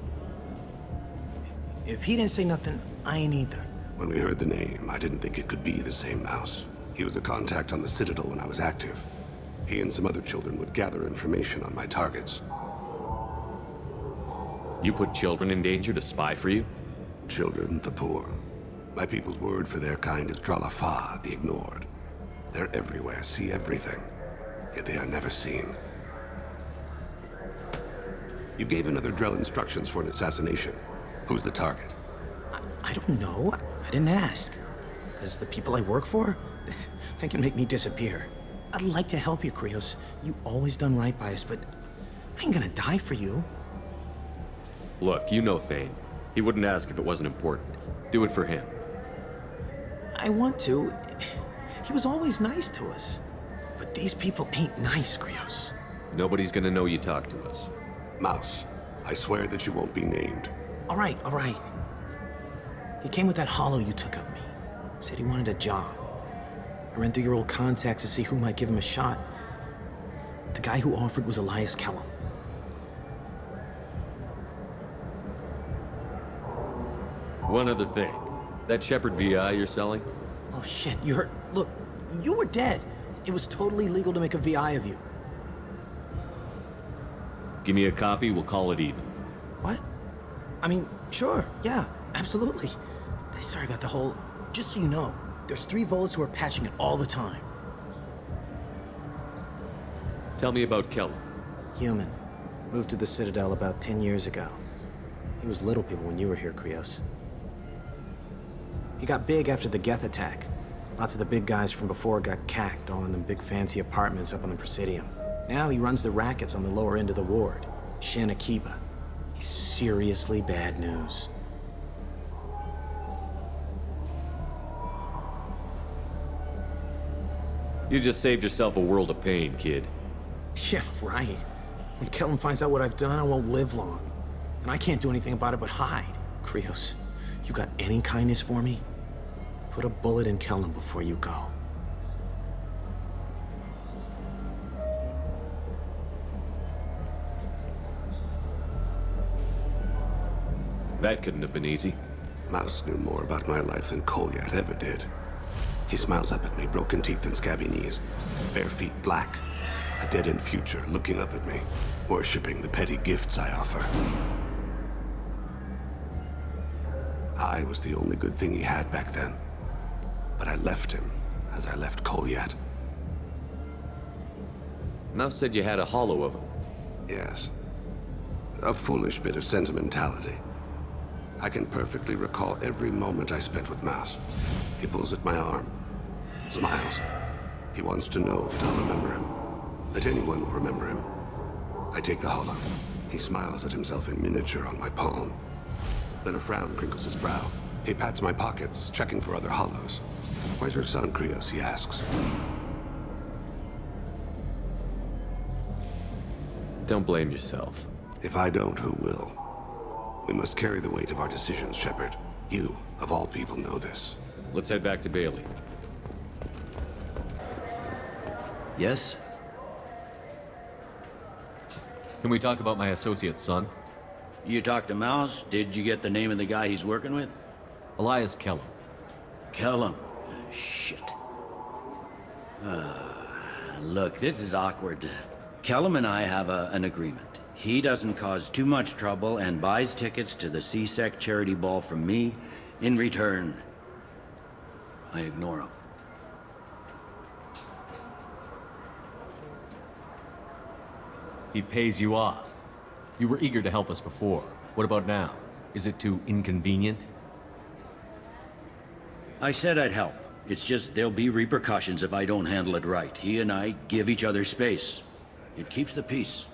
If he didn't say nothing, I ain't either. When we heard the name, I didn't think it could be the same Mouse. He was a contact on the Citadel when I was active. He and some other children would gather information on my targets. You put children in danger to spy for you? Children, the poor. My people's word for their kind is Dralafa, the ignored. They're everywhere, see everything, yet they are never seen. You gave another Drell instructions for an assassination. Who's the target? I don't know. I didn't ask. Because the people I work for, they can make me disappear. I'd like to help you, Krios. You always done right by us, but I ain't gonna die for you. Look, you know Thane. He wouldn't ask if it wasn't important. Do it for him. I want to. He was always nice to us. But these people ain't nice, Krios. Nobody's gonna know you talked to us. Mouse, I swear that you won't be named. All right, all right. He came with that hollow you took of me. Said he wanted a job. I ran through your old contacts to see who might give him a shot. The guy who offered was Elias Kellum. One other thing. That Shepard VI you're selling? Oh shit, you heard... Look, you were dead. It was totally legal to make a VI of you. Give me a copy, we'll call it even. What? I mean, sure, yeah, absolutely. Sorry about the whole... Just so you know, there's 3 Volas who are patching it all the time. Tell me about Kellum. Human. Moved to the Citadel about 10 years ago. He was little people when you were here, Krios. He got big after the Geth attack. Lots of the big guys from before got cacked all in them big fancy apartments up on the Presidium. Now he runs the rackets on the lower end of the ward, Shin Akiba. He's seriously bad news. You just saved yourself a world of pain, kid. Yeah, right. When Kellum finds out what I've done, I won't live long. And I can't do anything about it but hide. Krios, you got any kindness for me? Put a bullet in Kellum before you go. That couldn't have been easy. Mouse knew more about my life than Kolyat ever did. He smiles up at me, broken teeth and scabby knees. Bare feet black. A dead-end future looking up at me, worshipping the petty gifts I offer. I was the only good thing he had back then. But I left him, as I left Kolyat. Mouse said you had a hollow of him. Yes. A foolish bit of sentimentality. I can perfectly recall every moment I spent with Mouse. He pulls at my arm, smiles. He wants to know that I'll remember him, that anyone will remember him. I take the hollow. He smiles at himself in miniature on my palm. Then a frown crinkles his brow. He pats my pockets, checking for other hollows. Where's your son, Krios? He asks. Don't blame yourself. If I don't, who will? We must carry the weight of our decisions, Shepard. You, of all people, know this. Let's head back to Bailey. Yes? Can we talk about my associate's son? You talked to Mouse? Did you get the name of the guy he's working with? Elias Kellum. Kellum. Shit. Look, this is awkward. Kellum and I have an agreement. He doesn't cause too much trouble and buys tickets to the CSEC charity ball from me. In return, I ignore him. He pays you off. You were eager to help us before. What about now? Is it too inconvenient? I said I'd help. It's just there'll be repercussions if I don't handle it right. He and I give each other space. It keeps the peace.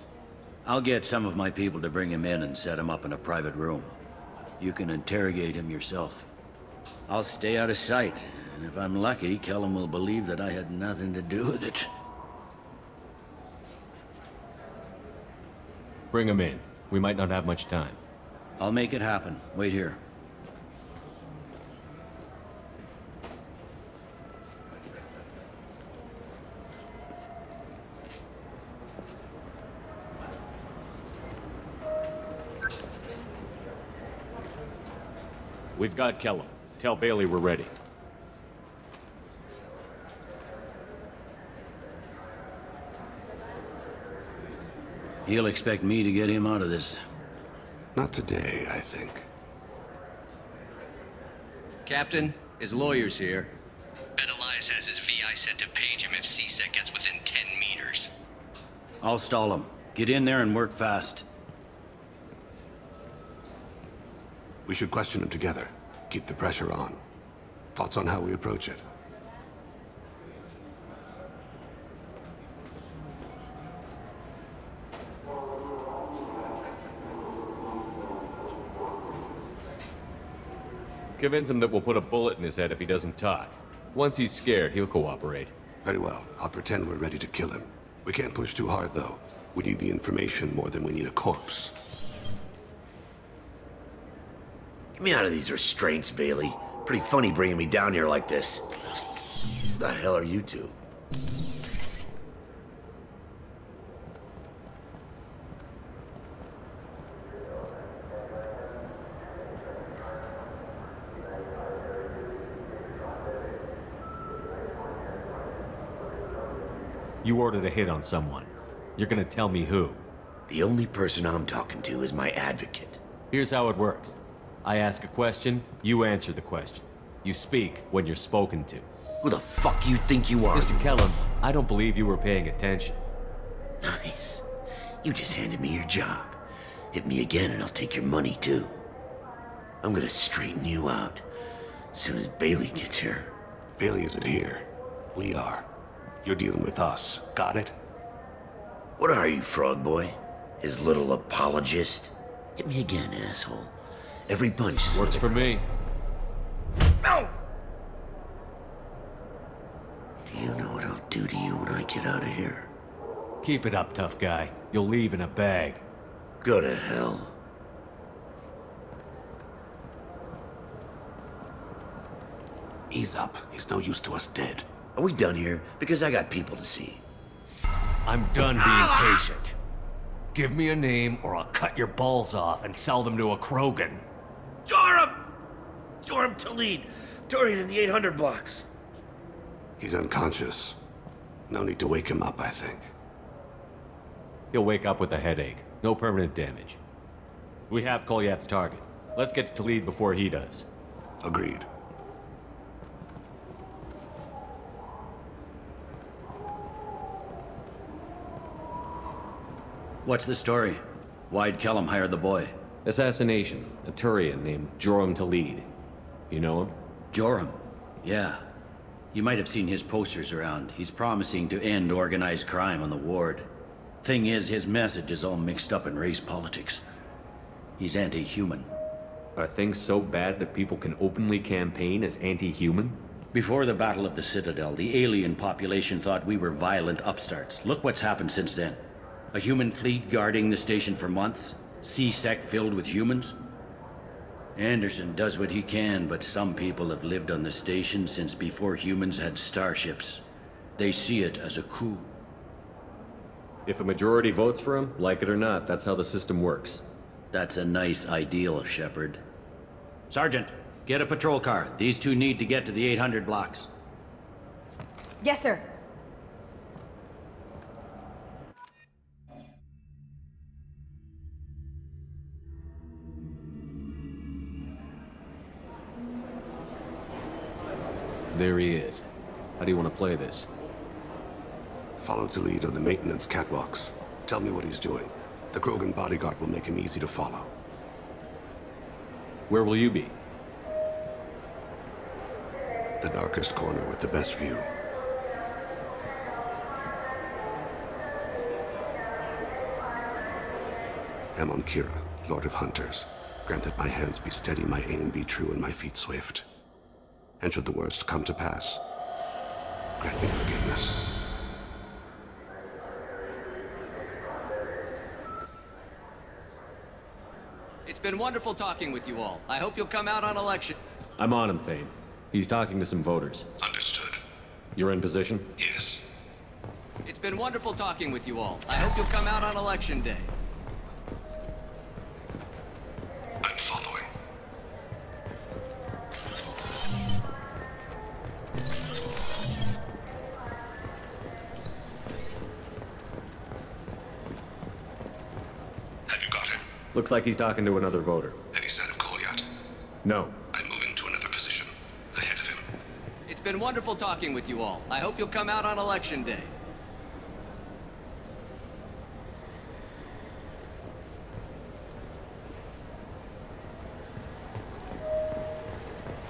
I'll get some of my people to bring him in and set him up in a private room. You can interrogate him yourself. I'll stay out of sight, and if I'm lucky, Kellum will believe that I had nothing to do with it. Bring him in. We might not have much time. I'll make it happen. Wait here. We've got Kellum. Tell Bailey we're ready. He'll expect me to get him out of this. Not today, I think. Captain, his lawyer's here. Bet Elias has his VI set to page him if CSEC gets within 10 meters. I'll stall him. Get in there and work fast. We should question him together. Keep the pressure on. Thoughts on how we approach it? Convince him that we'll put a bullet in his head if he doesn't talk. Once he's scared, he'll cooperate. Very well. I'll pretend we're ready to kill him. We can't push too hard, though. We need the information more than we need a corpse. Get me out of these restraints, Bailey. Pretty funny bringing me down here like this. Who the hell are you two? You ordered a hit on someone. You're gonna tell me who. The only person I'm talking to is my advocate. Here's how it works. I ask a question, you answer the question. You speak when you're spoken to. Who the fuck you think you are? Mr. Kellum, I don't believe you were paying attention. Nice. You just handed me your job. Hit me again and I'll take your money too. I'm gonna straighten you out as soon as Bailey gets here. Bailey isn't here. We are. You're dealing with us. Got it? What are you, frog boy? His little apologist? Hit me again, asshole. Every punch is works for me. No! Do you know what I'll do to you when I get out of here? Keep it up, tough guy. You'll leave in a bag. Go to hell. Ease up. He's no use to us dead. Are we done here? Because I got people to see. I'm done being patient. Give me a name or I'll cut your balls off and sell them to a Krogan. Joram! Joram Talid. Dorian in the 800 blocks. He's unconscious. No need to wake him up, I think. He'll wake up with a headache. No permanent damage. We have Kolyat's target. Let's get to Talid before he does. Agreed. What's the story? Why'd Kellum hire the boy? Assassination. A Turian named Joram Talid. You know him? Joram? Yeah. You might have seen his posters around. He's promising to end organized crime on the ward. Thing is, his message is all mixed up in race politics. He's anti-human. Are things so bad that people can openly campaign as anti-human? Before the Battle of the Citadel, the alien population thought we were violent upstarts. Look what's happened since then. A human fleet guarding the station for months? CSEC filled with humans? Anderson does what he can, but some people have lived on the station since before humans had starships. They see it as a coup. If a majority votes for him, like it or not, that's how the system works. That's a nice ideal, Shepard. Sergeant, get a patrol car. These two need to get to the 800 blocks. Yes, sir. There he is. How do you want to play this? Follow the lead on the maintenance catwalks. Tell me what he's doing. The Krogan bodyguard will make him easy to follow. Where will you be? The darkest corner with the best view. I'm on Kira, Lord of Hunters. Grant that my hands be steady, my aim be true, and my feet swift. And should the worst come to pass, grant me forgiveness. It's been wonderful talking with you all. I hope you'll come out on election. I'm on him, Thane. He's talking to some voters. Understood. You're in position? Yes. It's been wonderful talking with you all. I hope you'll come out on election day. I'm following. Have you got him? Looks like he's talking to another voter. Any sign of Kolyat? No. I'm moving to another position. Ahead of him. It's been wonderful talking with you all. I hope you'll come out on election day.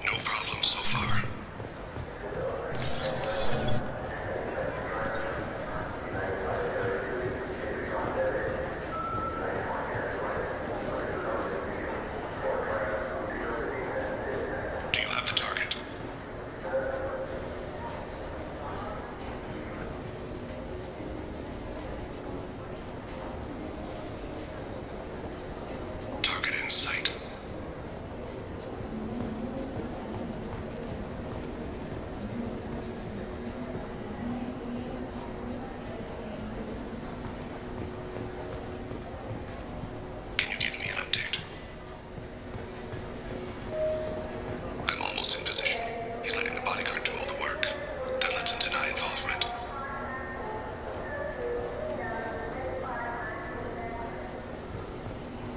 No problem so far. Do you have the target? Target in sight. Can you give me an update? I'm almost in position. He's letting the bodyguard do all the work. That lets him deny involvement.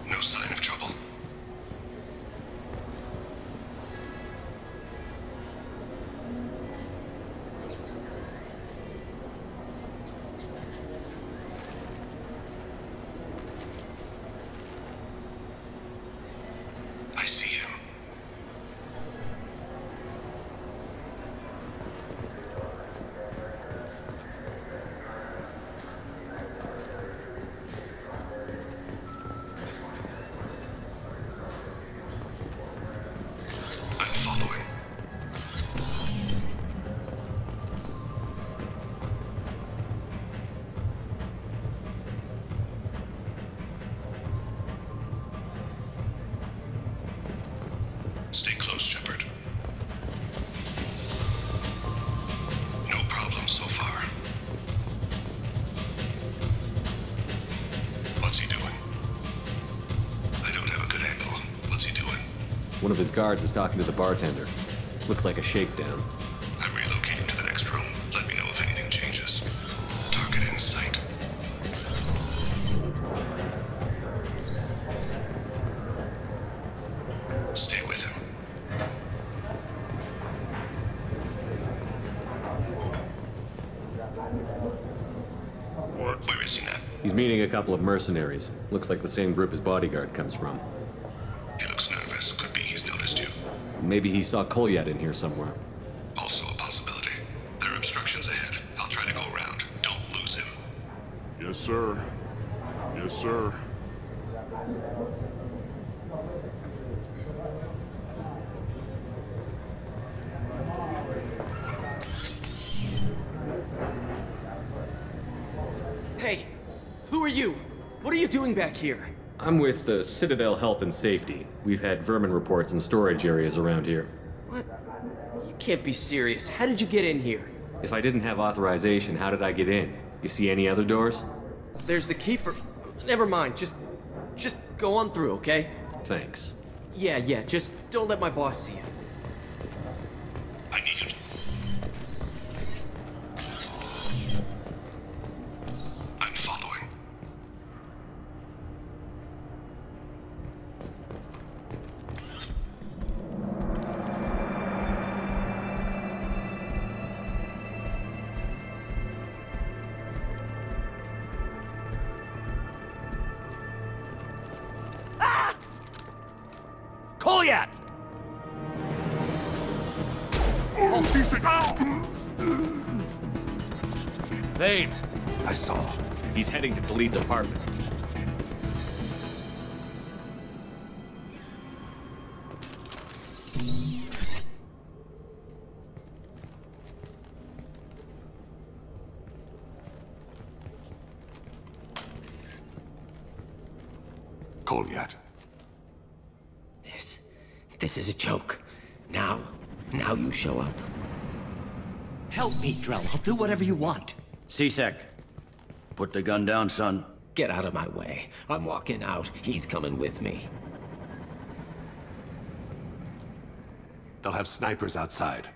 No sign of trouble. I see him. I'm following. Stay close, Shepard. No problem so far. What's he doing? I don't have a good angle. What's he doing? One of his guards is talking to the bartender. Looks like a shakedown. I'm relocating to the next room. Let me know if anything changes. Target in sight. Stay with him. Where is he now? He's meeting a couple of mercenaries. Looks like the same group his bodyguard comes from. He looks nervous. Could be he's noticed you. Maybe he saw Kolyat in here somewhere. Also a possibility. There are obstructions ahead. I'll try to go around. Don't lose him. Yes, sir. Yes, sir. Hey, who are you? What are you doing back here? I'm with the Citadel Health and Safety. We've had vermin reports in storage areas around here. What? You can't be serious. How did you get in here? If I didn't have authorization, how did I get in? You see any other doors? There's the keeper. Never mind. Just go on through, okay? Thanks. Yeah, just don't let my boss see it. I need you to... I'm following. Kolyat! Oh, Cece! Thane! I saw. He's heading to Khalid's apartment. Kolyat. This is a joke. Now you show up. Help me, Drell. I'll do whatever you want. C-Sec, put the gun down, son. Get out of my way. I'm walking out. He's coming with me. They'll have snipers outside.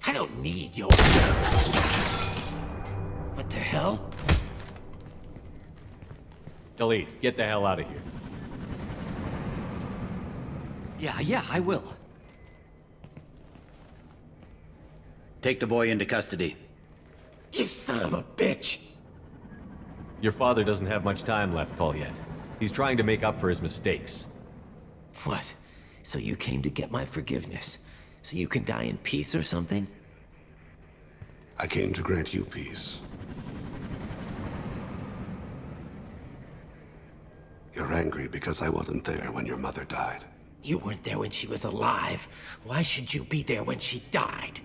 I don't need your... What the hell? Khalid, get the hell out of here. Yeah, I will. Take the boy into custody. You son of a bitch! Your father doesn't have much time left, Kolyat. He's trying to make up for his mistakes. What? So you came to get my forgiveness? So you can die in peace or something? I came to grant you peace. You're angry because I wasn't there when your mother died. You weren't there when she was alive. Why should you be there when she died?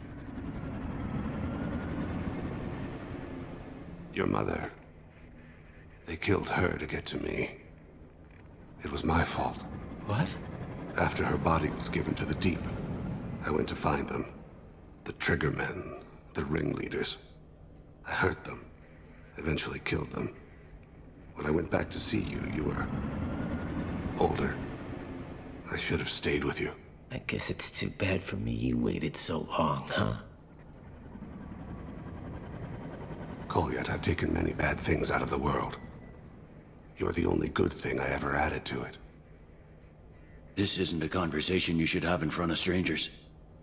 Your mother. They killed her to get to me. It was my fault. What? After her body was given to the Deep, I went to find them. The Triggermen, the ringleaders. I hurt them. Eventually killed them. When I went back to see you, you were... older. I should have stayed with you. I guess it's too bad for me you waited so long, huh? Kolyat, I've taken many bad things out of the world. You're the only good thing I ever added to it. This isn't a conversation you should have in front of strangers.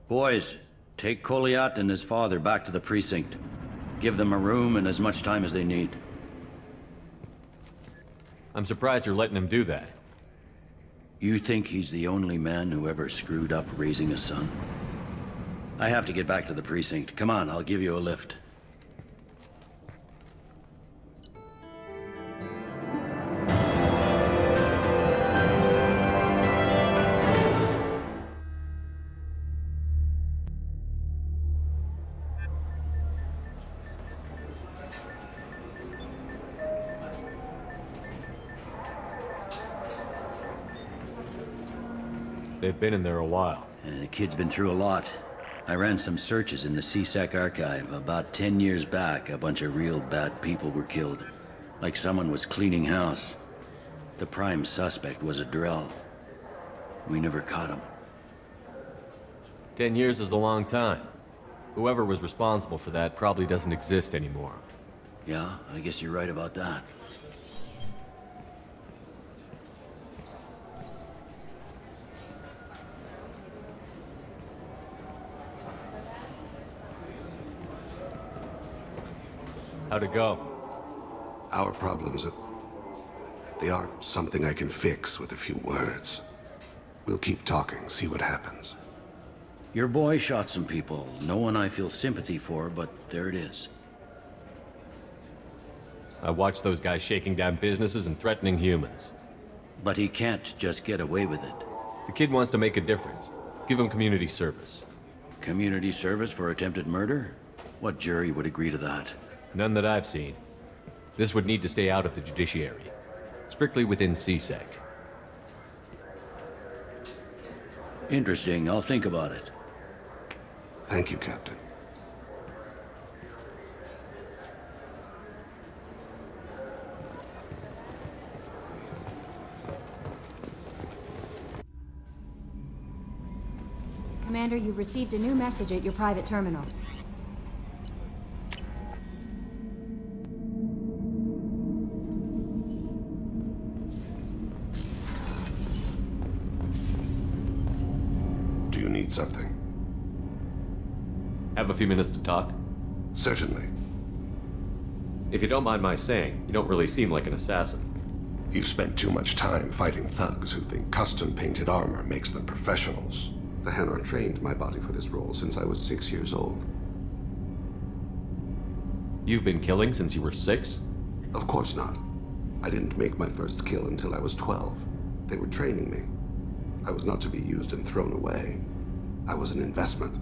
Boys, take Kolyat and his father back to the precinct. Give them a room and as much time as they need. I'm surprised you're letting him do that. You think he's the only man who ever screwed up raising a son? I have to get back to the precinct. Come on, I'll give you a lift. They've been in there a while. The kid's been through a lot. I ran some searches in the C-Sec archive. About 10 years back, a bunch of real bad people were killed. Like someone was cleaning house. The prime suspect was a Drell. We never caught him. 10 years is a long time. Whoever was responsible for that probably doesn't exist anymore. Yeah, I guess you're right about that. How'd it go? Our problems they aren't something I can fix with a few words. We'll keep talking, see what happens. Your boy shot some people. No one I feel sympathy for, but there it is. I watched those guys shaking down businesses and threatening humans. But he can't just get away with it. The kid wants to make a difference. Give him community service. Community service for attempted murder? What jury would agree to that? None that I've seen. This would need to stay out of the judiciary. Strictly within C-Sec. Interesting. I'll think about it. Thank you, Captain. Commander, you've received a new message at your private terminal. Do you need something? Have a few minutes to talk? Certainly. If you don't mind my saying, you don't really seem like an assassin. You've spent too much time fighting thugs who think custom-painted armor makes them professionals. The Hanar trained my body for this role since I was 6 years old. You've been killing since you were 6? Of course not. I didn't make my first kill until I was 12. They were training me. I was not to be used and thrown away. I was an investment.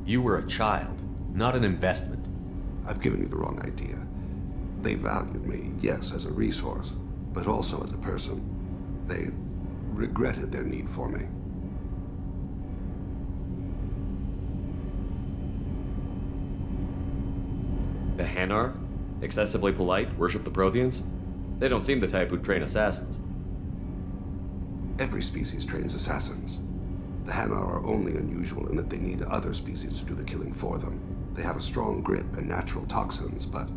You were a child, not an investment. I've given you the wrong idea. They valued me, yes, as a resource, but also as a person. They regretted their need for me. The Hanar? Excessively polite, worship the Protheans? They don't seem the type who'd train assassins. Every species trains assassins. The Hanar are only unusual in that they need other species to do the killing for them. They have a strong grip and natural toxins, but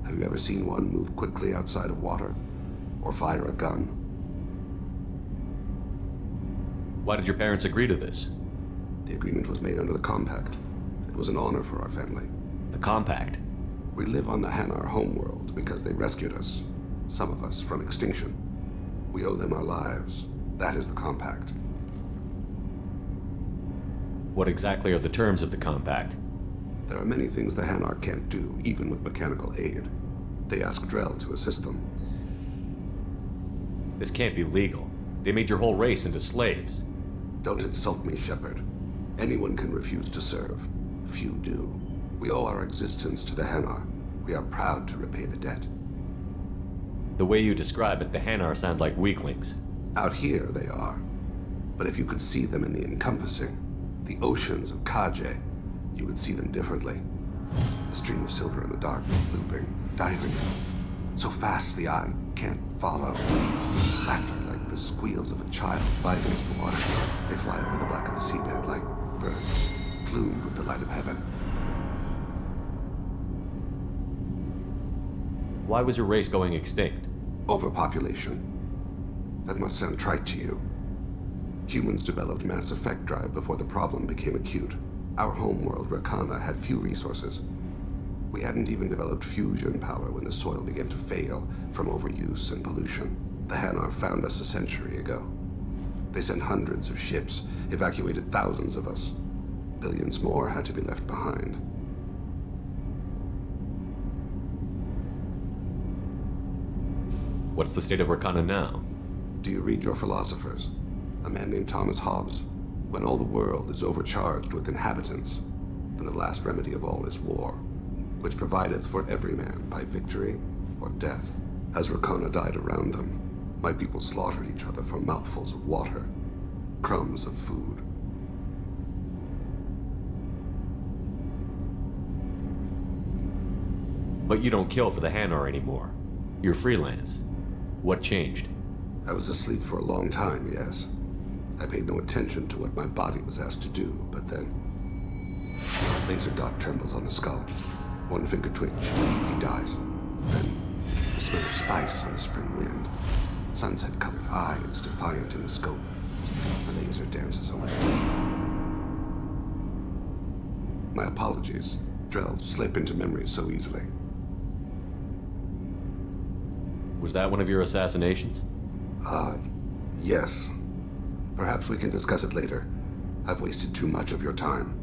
have you ever seen one move quickly outside of water? Or fire a gun? Why did your parents agree to this? The agreement was made under the Compact. It was an honor for our family. The Compact? We live on the Hanar homeworld because they rescued us. Some of us from extinction. We owe them our lives. That is the Compact. What exactly are the terms of the Compact? There are many things the Hanar can't do, even with mechanical aid. They ask Drell to assist them. This can't be legal. They made your whole race into slaves. Don't insult me, Shepard. Anyone can refuse to serve. Few do. We owe our existence to the Hanar. We are proud to repay the debt. The way you describe it, the Hanar sound like weaklings. Out here, they are. But if you could see them in the encompassing, the oceans of Kaje, you would see them differently. A stream of silver in the dark, looping, diving. So fast the eye can't follow. Laughter like the squeals of a child fighting against the water. They fly over the black of the seabed like birds, plumed with the light of heaven. Why was your race going extinct? Overpopulation. That must sound trite to you. Humans developed mass effect drive before the problem became acute. Our homeworld, Rakana, had few resources. We hadn't even developed fusion power when the soil began to fail from overuse and pollution. The Hanar found us a century ago. They sent hundreds of ships, evacuated thousands of us. Billions more had to be left behind. What's the state of Rakana now? Do you read your philosophers? A man named Thomas Hobbes. When all the world is overcharged with inhabitants, then the last remedy of all is war, which provideth for every man by victory or death. As Rakana died around them, my people slaughtered each other for mouthfuls of water, crumbs of food. But you don't kill for the Hanar anymore. You're freelance. What changed? I was asleep for a long time, yes. I paid no attention to what my body was asked to do, but then... Laser dot trembles on the skull. One finger twitch. He dies. Then, the smell of spice on the spring wind. Sunset-colored eyes defiant in the scope. The laser dances away. My apologies. Drell slip into memory so easily. Was that one of your assassinations? Yes. Perhaps we can discuss it later. I've wasted too much of your time.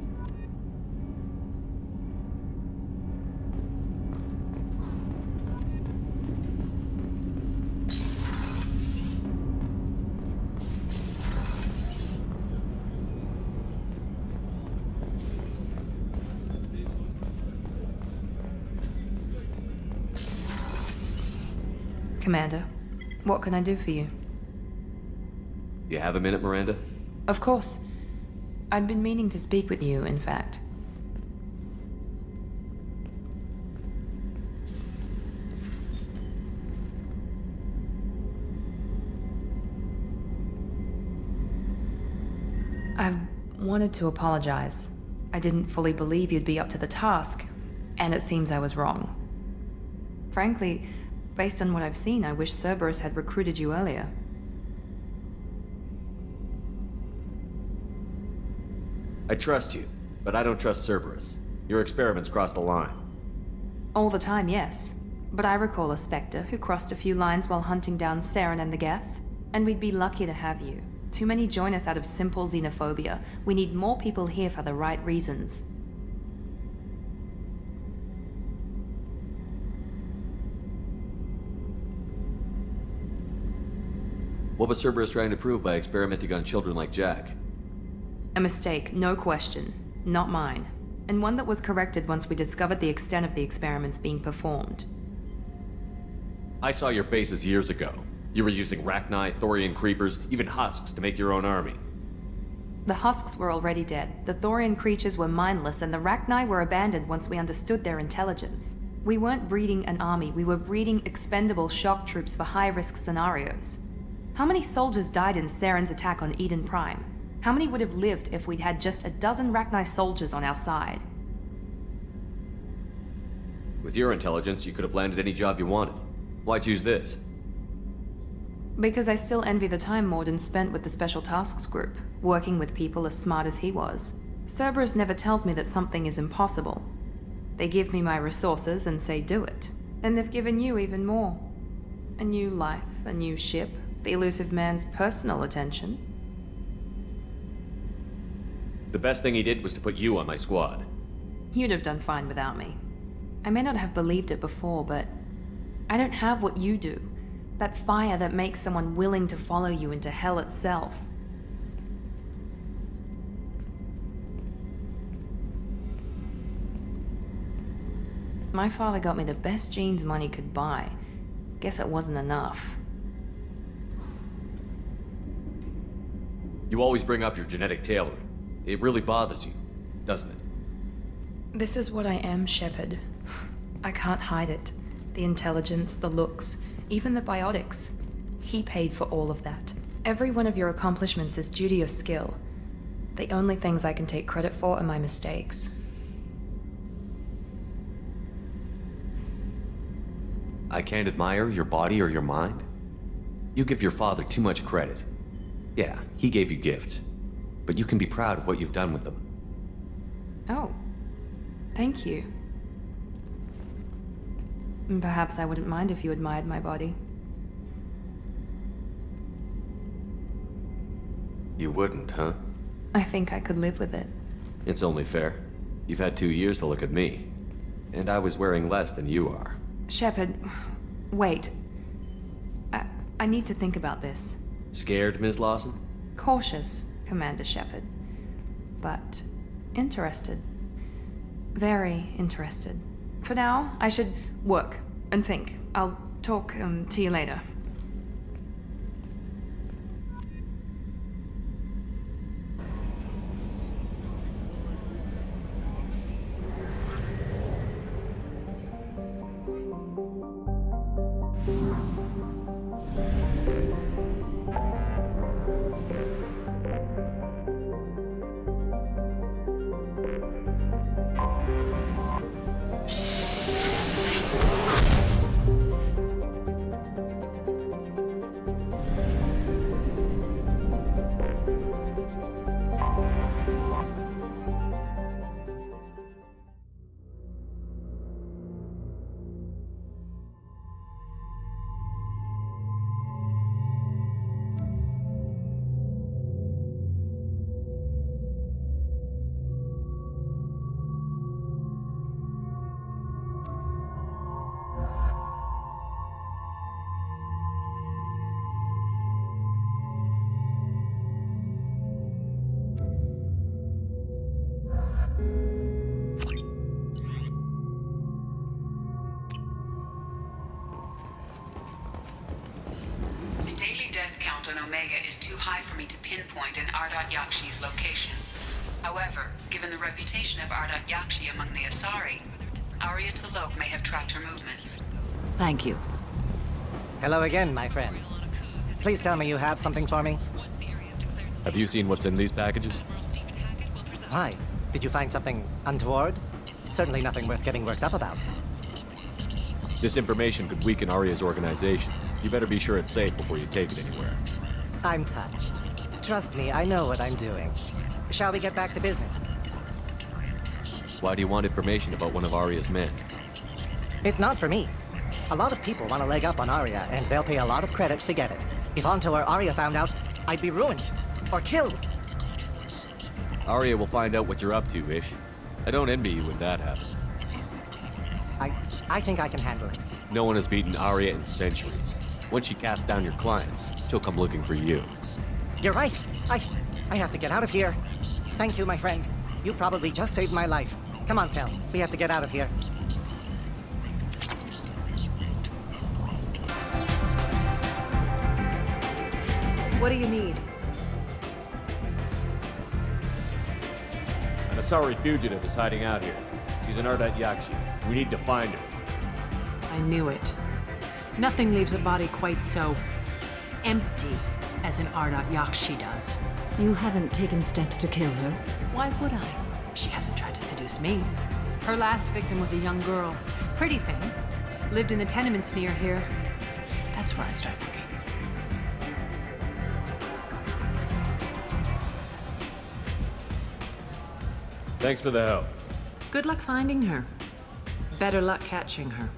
Commander, what can I do for you? You have a minute, Miranda? Of course. I'd been meaning to speak with you, in fact. I've Wanted to apologize. I didn't fully believe you'd be up to the task, and it seems I was wrong. Frankly, based on what I've seen, I wish Cerberus had recruited you earlier. I trust you, but I don't trust Cerberus. Your experiments crossed the line. All the time, yes. But I recall a Spectre who crossed a few lines while hunting down Saren and the Geth, and we'd be lucky to have you. Too many join us out of simple xenophobia. We need more people here for the right reasons. What was Cerberus trying to prove by experimenting on children like Jack? A mistake, no question. Not mine. And one that was corrected once we discovered the extent of the experiments being performed. I saw your bases years ago. You were using Rachni, Thorian creepers, even husks to make your own army. The husks were already dead, the Thorian creatures were mindless, and the Rachni were abandoned once we understood their intelligence. We weren't breeding an army, we were breeding expendable shock troops for high-risk scenarios. How many soldiers died in Saren's attack on Eden Prime? How many would have lived if we'd had just a dozen Rachni soldiers on our side? With your intelligence, you could have landed any job you wanted. Why choose this? Because I still envy the time Morden spent with the Special Tasks Group, working with people as smart as he was. Cerberus never tells me that something is impossible. They give me my resources and say do it. And they've given you even more. A new life, a new ship, the elusive man's personal attention. The best thing he did was to put you on my squad. You'd have done fine without me. I may not have believed it before, but I don't have what you do. That fire that makes someone willing to follow you into hell itself. My father got me the best jeans money could buy. Guess it wasn't enough. You always bring up your genetic tailoring. It really bothers you, doesn't it? This is what I am, Shepard. I can't hide it. The intelligence, the looks, even the biotics. He paid for all of that. Every one of your accomplishments is due to your skill. The only things I can take credit for are my mistakes. I can't admire your body or your mind? You give your father too much credit. Yeah, he gave you gifts. But you can be proud of what you've done with them. Oh. Thank you. Perhaps I wouldn't mind if you admired my body. You wouldn't, huh? I think I could live with it. It's only fair. You've had 2 years to look at me. And I was wearing less than you are. Shepard, wait. I need to think about this. Scared, Ms. Lawson? Cautious, Commander Shepard. But interested. Very interested. For now, I should work and think. I'll talk to you later. Pinpoint in Ardat Yakshi's location. However, given the reputation of Ardat Yakshi among the Asari, Arya T'Loak may have tracked her movements. Thank you. Hello again, my friends. Please tell me you have something for me. Have you seen what's in these packages? Why? Did you find something untoward? Certainly nothing worth getting worked up about. This information could weaken Arya's organization. You better be sure it's safe before you take it anywhere. I'm touched. Trust me, I know what I'm doing. Shall we get back to business? Why do you want information about one of Arya's men? It's not for me. A lot of people want a leg up on Arya, and they'll pay a lot of credits to get it. If Anto or Arya found out, I'd be ruined. Or killed. Arya will find out what you're up to, Ish. I don't envy you when that happens. I think I can handle it. No one has beaten Arya in centuries. Once she casts down your clients, she'll come looking for you. You're right. I have to get out of here. Thank you, my friend. You probably just saved my life. Come on, Sal. We have to get out of here. What do you need? An Asari fugitive is hiding out here. She's an Ardat Yakshi. We need to find her. I knew it. Nothing leaves a body quite so empty as an Ardat Yakshi does. You haven't taken steps to kill her? Why would I? She hasn't tried to seduce me. Her last victim was a young girl. Pretty thing. Lived in the tenements near here. That's where I start looking. Thanks for the help. Good luck finding her. Better luck catching her.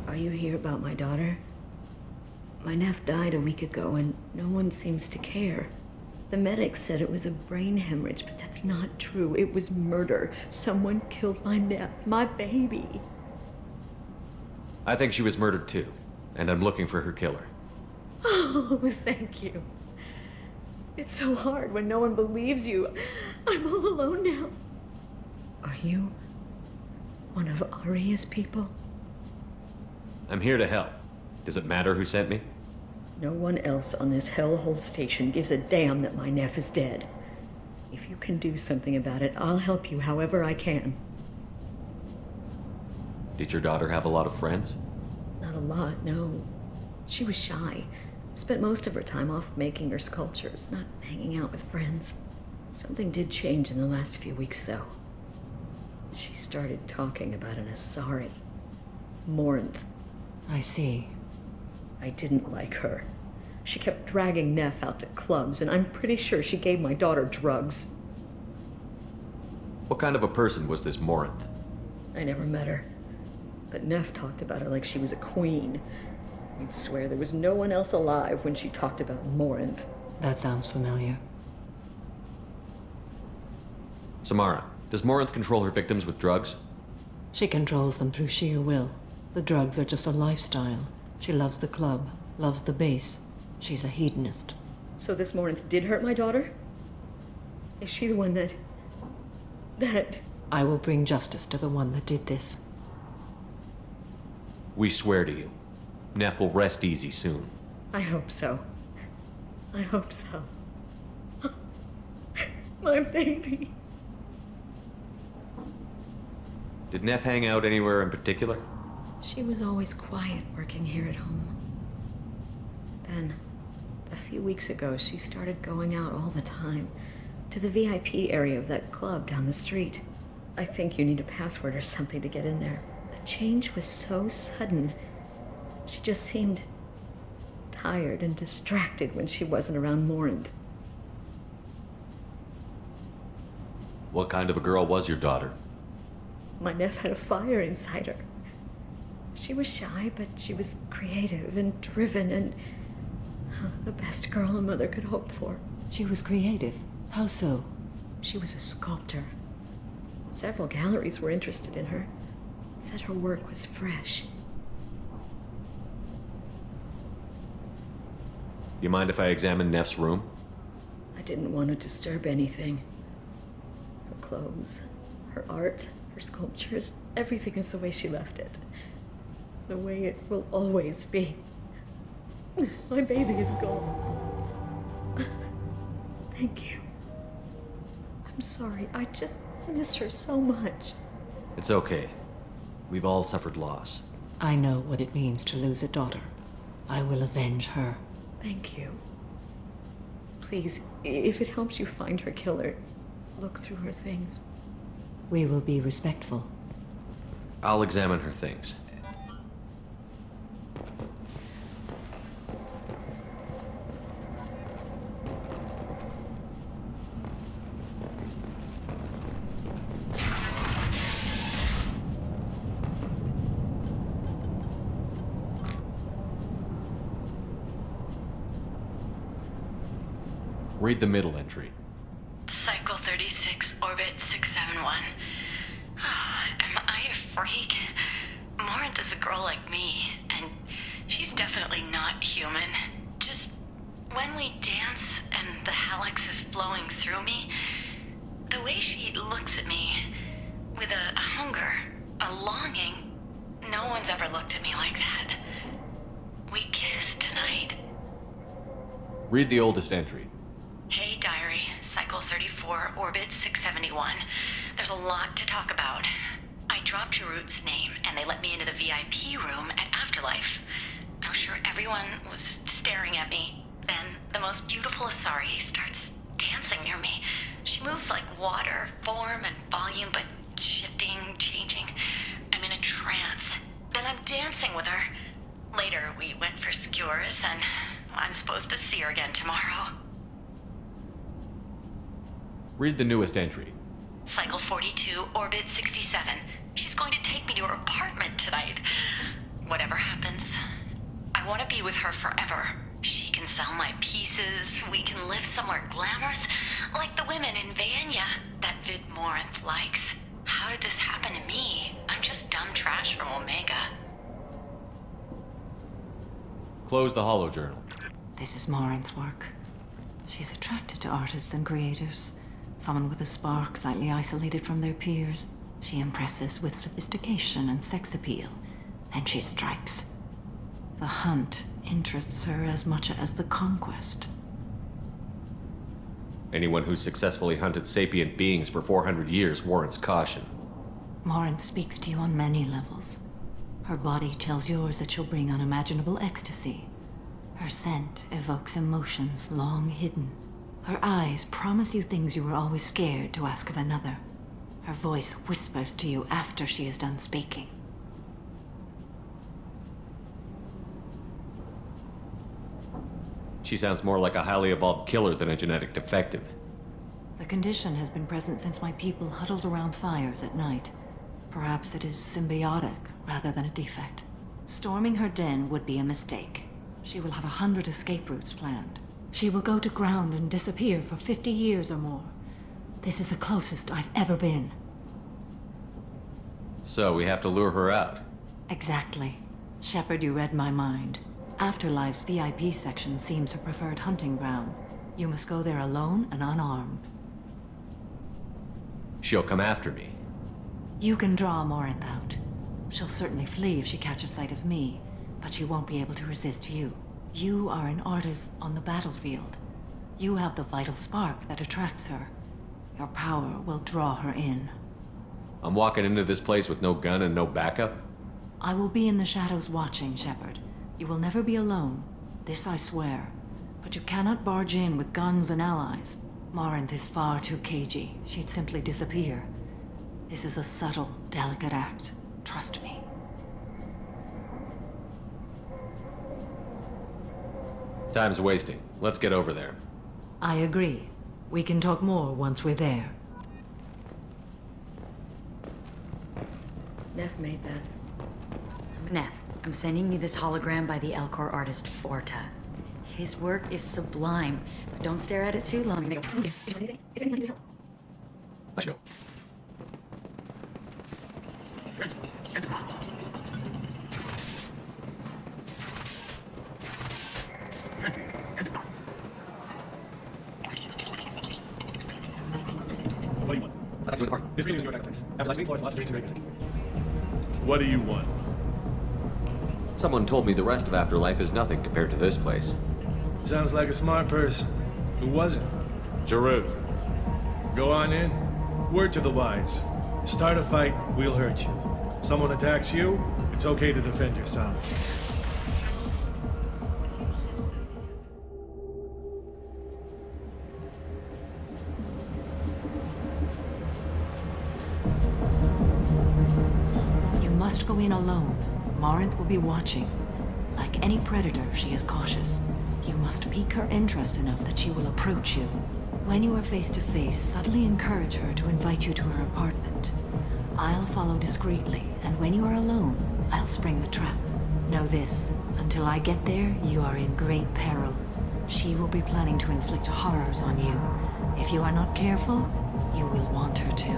Are you here about my daughter? My nephew died a week ago and no one seems to care. The medics said it was a brain hemorrhage, but that's not true. It was murder. Someone killed my nephew, my baby. I think she was murdered too, and I'm looking for her killer. Oh, thank you. It's so hard when no one believes you. I'm all alone now. Are you one of Arya's people? I'm here to help. Does it matter who sent me? No one else on this hellhole station gives a damn that my nephew is dead. If you can do something about it, I'll help you however I can. Did your daughter have a lot of friends? Not a lot, no. She was shy. Spent most of her time off making her sculptures, not hanging out with friends. Something did change in the last few weeks, though. She started talking about an Asari. Morinth. I see. I didn't like her. She kept dragging Neff out to clubs, and I'm pretty sure she gave my daughter drugs. What kind of a person was this Morinth? I never met her. But Neff talked about her like she was a queen. You'd swear there was no one else alive when she talked about Morinth. That sounds familiar. Samara, does Morinth control her victims with drugs? She controls them through sheer will. The drugs are just a lifestyle. She loves the club, loves the base. She's a hedonist. So this Morinth did hurt my daughter? Is she the one that... I will bring justice to the one that did this. We swear to you. Neff will rest easy soon. I hope so. I hope so. My baby. Did Neff hang out anywhere in particular? She was always quiet working here at home. Then, a few weeks ago, she started going out all the time to the VIP area of that club down the street. I think you need a password or something to get in there. The change was so sudden. She just seemed tired and distracted when she wasn't around Morinth. What kind of a girl was your daughter? My nephew had a fire inside her. She was shy, but she was creative and driven and the best girl a mother could hope for. She was creative. How so? She was a sculptor. Several galleries were interested in her. Said her work was fresh. You mind if I examine Neff's room? I didn't want to disturb anything. Her clothes, her art, her sculptures, everything is the way she left it. The way it will always be. My baby is gone. Thank you. I'm sorry, I just miss her so much. It's okay. We've all suffered loss. I know what it means to lose a daughter. I will avenge her. Thank you. Please, if it helps you find her killer, look through her things. We will be respectful. I'll examine her things. Read the middle entry. Cycle 36, orbit 671. Am I a freak? Morinth is a girl like me, and she's definitely not human. Just when we dance and the helix is flowing through me, the way she looks at me with a hunger, a longing, no one's ever looked at me like that. We kissed tonight. Read the oldest entry. Hey, diary. Cycle 34, orbit 671. There's a lot to talk about. I dropped Jarut's name, and they let me into the VIP room at Afterlife. I'm sure everyone was staring at me. Then, the most beautiful Asari starts dancing near me. She moves like water, form and volume, but shifting, changing. I'm in a trance. Then I'm dancing with her. Later, we went for skewers, and I'm supposed to see her again tomorrow. Read the newest entry. Cycle 42, orbit 67. She's going to take me to her apartment tonight. Whatever happens, I want to be with her forever. She can sell my pieces. We can live somewhere glamorous, like the women in Vanya that Vid Morinth likes. How did this happen to me? I'm just dumb trash from Omega. Close the holojournal. This is Morinth's work. She's attracted to artists and creators. Someone with a spark, slightly isolated from their peers. She impresses with sophistication and sex appeal. Then she strikes. The hunt interests her as much as the conquest. Anyone who's successfully hunted sapient beings for 400 years warrants caution. Morinth speaks to you on many levels. Her body tells yours that she'll bring unimaginable ecstasy. Her scent evokes emotions long hidden. Her eyes promise you things you were always scared to ask of another. Her voice whispers to you after she is done speaking. She sounds more like a highly evolved killer than a genetic defective. The condition has been present since my people huddled around fires at night. Perhaps it is symbiotic rather than a defect. Storming her den would be a mistake. She will have 100 escape routes planned. She will go to ground and disappear for 50 years or more. This is the closest I've ever been. So we have to lure her out. Exactly. Shepard, you read my mind. Afterlife's VIP section seems her preferred hunting ground. You must go there alone and unarmed. She'll come after me. You can draw Morinth out. She'll certainly flee if she catches sight of me, but she won't be able to resist you. You are an artist on the battlefield. You have the vital spark that attracts her. Your power will draw her in. I'm walking into this place with no gun and no backup? I will be in the shadows watching, Shepard. You will never be alone. This I swear. But you cannot barge in with guns and allies. Morinth is far too cagey. She'd simply disappear. This is a subtle, delicate act. Trust me. Time's wasting. Let's get over there. I agree. We can talk more once we're there. Neff made that. Neff, I'm sending you this hologram by the Elcor artist Forta. His work is sublime, but don't stare at it too long. Let's go. This meeting is your place. After last week's lots of drinks and great music. What do you want? Someone told me the rest of Afterlife is nothing compared to this place. Sounds like a smart person. Who was it? Jarut. Go on in. Word to the wise. Start a fight, we'll hurt you. Someone attacks you, it's okay to defend yourself. You must go in alone. Morinth will be watching. Like any predator, she is cautious. You must pique her interest enough that she will approach you. When you are face to face, subtly encourage her to invite you to her apartment. I'll follow discreetly, and when you are alone, I'll spring the trap. Know this, until I get there, you are in great peril. She will be planning to inflict horrors on you. If you are not careful, you will want her to.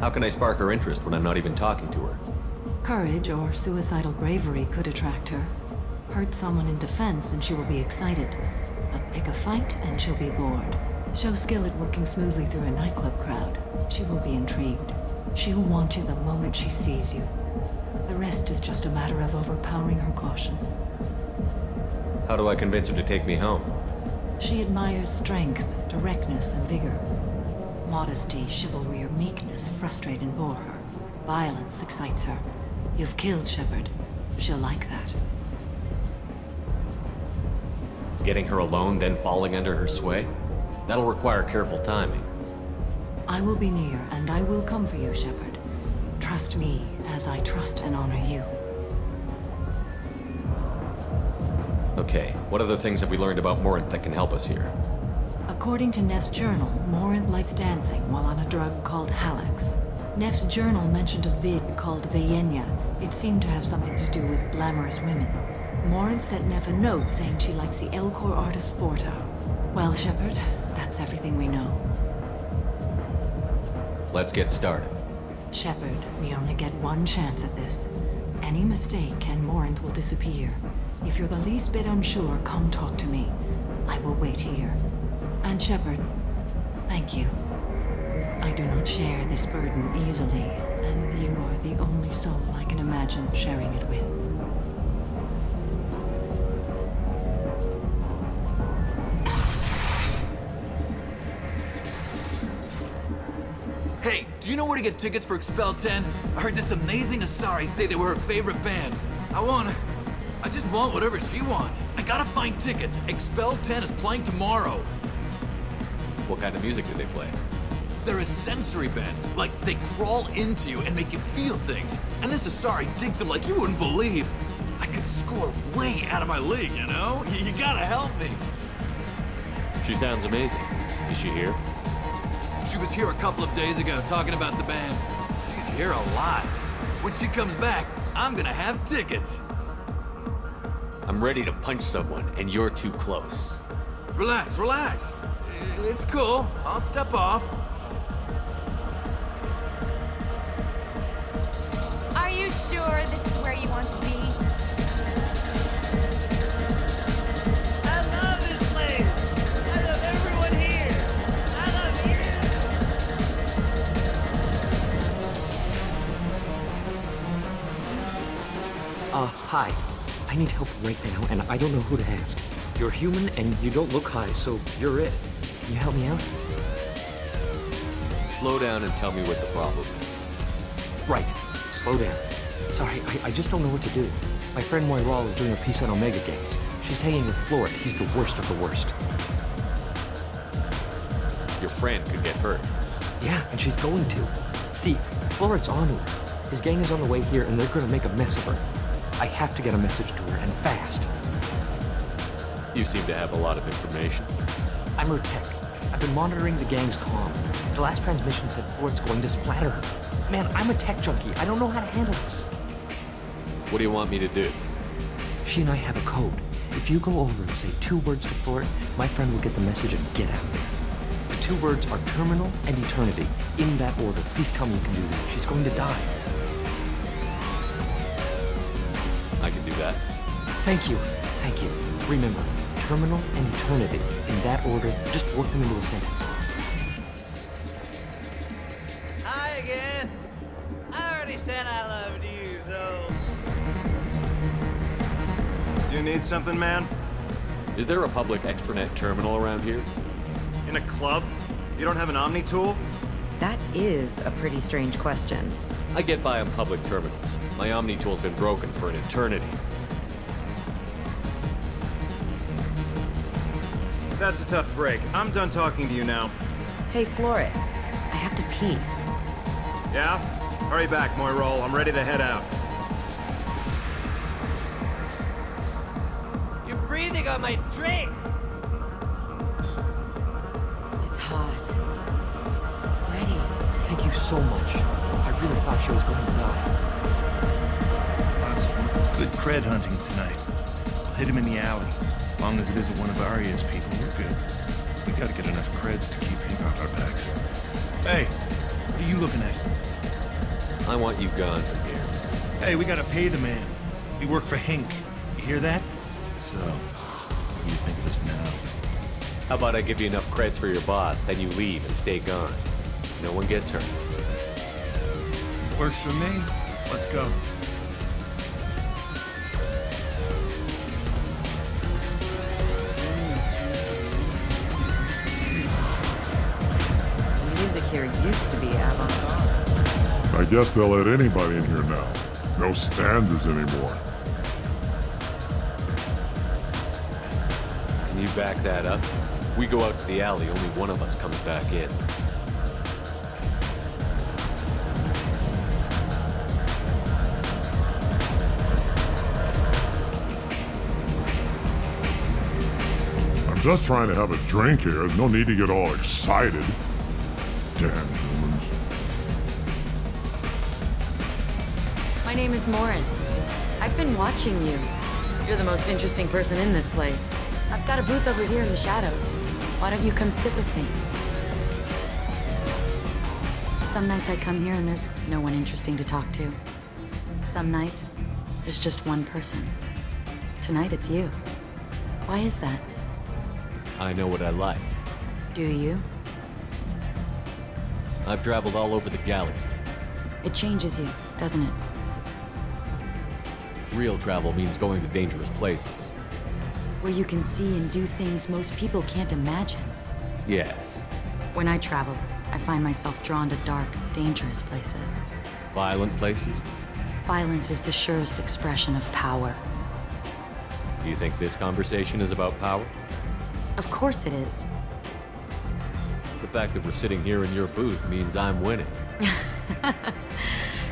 How can I spark her interest when I'm not even talking to her? Courage or suicidal bravery could attract her. Hurt someone in defense and she will be excited. But pick a fight and she'll be bored. Show skill at working smoothly through a nightclub crowd. She will be intrigued. She'll want you the moment she sees you. The rest is just a matter of overpowering her caution. How do I convince her to take me home? She admires strength, directness, and vigor. Modesty, chivalry, or meekness frustrate and bore her. Violence excites her. You've killed Shepard. She'll like that. Getting her alone, then falling under her sway? That'll require careful timing. I will be near, and I will come for you, Shepard. Trust me, as I trust and honor you. Okay, what other things have we learned about Morinth that can help us here? According to Neff's journal, Morinth likes dancing while on a drug called Halax. Neff's journal mentioned a vid called Vayenya. It seemed to have something to do with glamorous women. Morinth sent Neff a note saying she likes the Elcor artist Forta. Well, Shepard, that's everything we know. Let's get started. Shepard, we only get one chance at this. Any mistake and Morinth will disappear. If you're the least bit unsure, come talk to me. I will wait here. And Shepard, thank you. I do not share this burden easily, and you are the only soul I can imagine sharing it with. Hey, do you know where to get tickets for Expel 10? I heard this amazing Asari say they were her favorite band. I just want whatever she wants. I gotta find tickets. Expel 10 is playing tomorrow. What kind of music do they play? They're a sensory band. Like, they crawl into you and make you feel things. And this Asari digs them like you wouldn't believe. I could score way out of my league, you know? You gotta help me. She sounds amazing. Is she here? She was here a couple of days ago talking about the band. She's here a lot. When she comes back, I'm gonna have tickets. I'm ready to punch someone, and you're too close. Relax, relax. It's cool. I'll step off. Are you sure this is where you want to be? I love this place. I love everyone here. I love you. Hi. I need help right now, and I don't know who to ask. You're human, and you don't look high, so you're it. Can you help me out? Slow down and tell me what the problem is. Right. Slow down. Sorry, I just don't know what to do. My friend Moiral is doing a piece on Omega Games. She's hanging with Florid. He's the worst of the worst. Your friend could get hurt. Yeah, and she's going to. See, Florid's on her. His gang is on the way here, and they're gonna make a mess of her. I have to get a message to her, and fast. You seem to have a lot of information. I'm her tech. I've been monitoring the gang's comm. The last transmission said Florid's going to splatter her. Man, I'm a tech junkie. I don't know how to handle this. What do you want me to do? She and I have a code. If you go over and say 2 words to Florid, my friend will get the message and get out of there. The 2 words are terminal and eternity. In that order. Please tell me you can do that. She's going to die. I can do that. Thank you. Thank you. Remember, terminal and eternity. In that order, just work them into a sentence. Hi again. I already said I loved you, so... You need something, man? Is there a public extranet terminal around here? In a club? You don't have an Omni tool? That is a pretty strange question. I get by on public terminals. My Omni-tool's been broken for an eternity. That's a tough break. I'm done talking to you now. Hey, Floret. I have to pee. Yeah? Hurry back, Moirol. I'm ready to head out. You're breathing on my drink! It's hot. Sweaty. Thank you so much. I really thought she was going to die. Lots of good cred hunting tonight. I'll hit him in the alley. As long as it isn't one of Arya's people, we're good. We gotta get enough creds to keep him off our backs. Hey, what are you looking at? I want you gone from here. Hey, we gotta pay the man. We work for Hink. You hear that? So, what do you think of us now? How about I give you enough creds for your boss, then you leave and stay gone. No one gets hurt. Works for me. Let's go. Music here used to be avant-garde. I guess they'll let anybody in here now. No standards anymore. Can you back that up? We go out to the alley, only one of us comes back in. I'm just trying to have a drink here. No need to get all excited. Damn humans. My name is Morin. I've been watching you. You're the most interesting person in this place. I've got a booth over here in the shadows. Why don't you come sit with me? Some nights I come here and there's no one interesting to talk to. Some nights, there's just one person. Tonight it's you. Why is that? I know what I like. Do you? I've traveled all over the galaxy. It changes you, doesn't it? Real travel means going to dangerous places. Where you can see and do things most people can't imagine. Yes. When I travel, I find myself drawn to dark, dangerous places. Violent places? Violence is the surest expression of power. Do you think this conversation is about power? Of course it is. The fact that we're sitting here in your booth means I'm winning.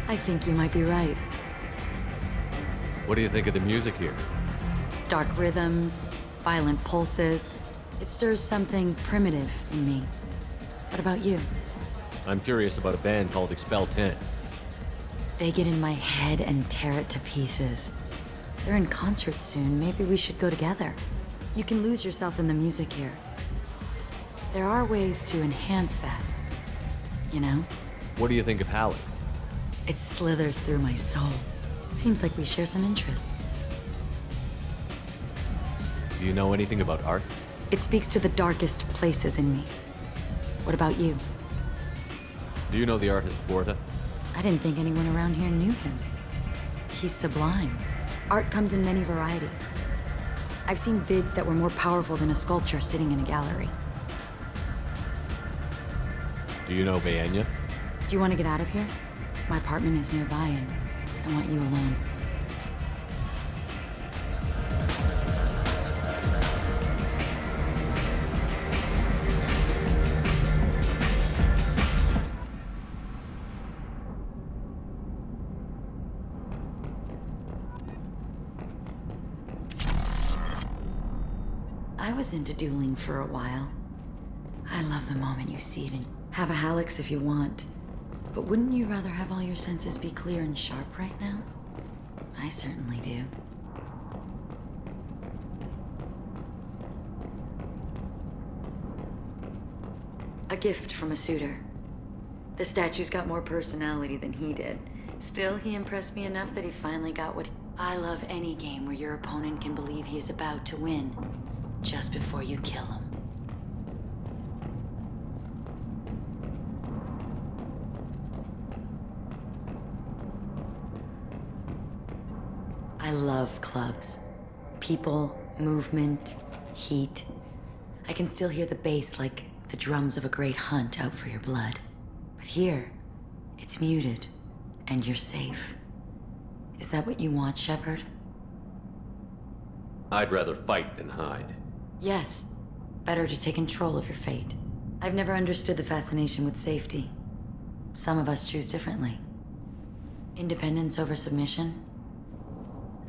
I think you might be right. What do you think of the music here? Dark rhythms, violent pulses. It stirs something primitive in me. What about you? I'm curious about a band called Expel 10. They get in my head and tear it to pieces. They're in concert soon. Maybe we should go together. You can lose yourself in the music here. There are ways to enhance that, you know? What do you think of Hallex? It slithers through my soul. Seems like we share some interests. Do you know anything about art? It speaks to the darkest places in me. What about you? Do you know the artist Borta? I didn't think anyone around here knew him. He's sublime. Art comes in many varieties. I've seen vids that were more powerful than a sculpture sitting in a gallery. Do you know Vaenya? Do you want to get out of here? My apartment is nearby and I want you alone. I was into dueling for a while. I love the moment you see it and have a Hallex if you want. But wouldn't you rather have all your senses be clear and sharp right now? I certainly do. A gift from a suitor. The statue's got more personality than he did. Still, he impressed me enough that he finally got what... I love any game where your opponent can believe he is about to win, just before you kill him. I love clubs. People, movement, heat. I can still hear the bass like the drums of a great hunt out for your blood. But here, it's muted, and you're safe. Is that what you want, Shepard? I'd rather fight than hide. Yes. Better to take control of your fate. I've never understood the fascination with safety. Some of us choose differently. Independence over submission?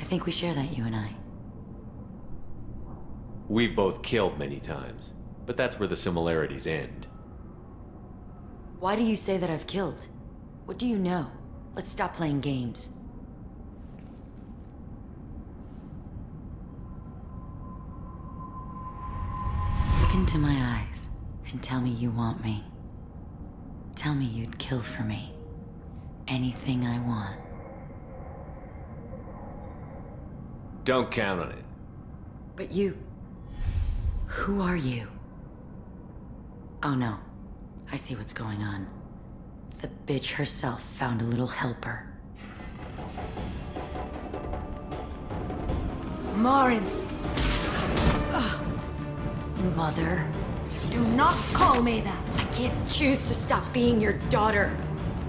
I think we share that, you and I. We've both killed many times, but that's where the similarities end. Why do you say that I've killed? What do you know? Let's stop playing games. Look into my eyes and tell me you want me. Tell me you'd kill for me. Anything I want. Don't count on it. But you... Who are you? Oh no. I see what's going on. The bitch herself found a little helper. Marin! Mother. Do not call me that! I can't choose to stop being your daughter,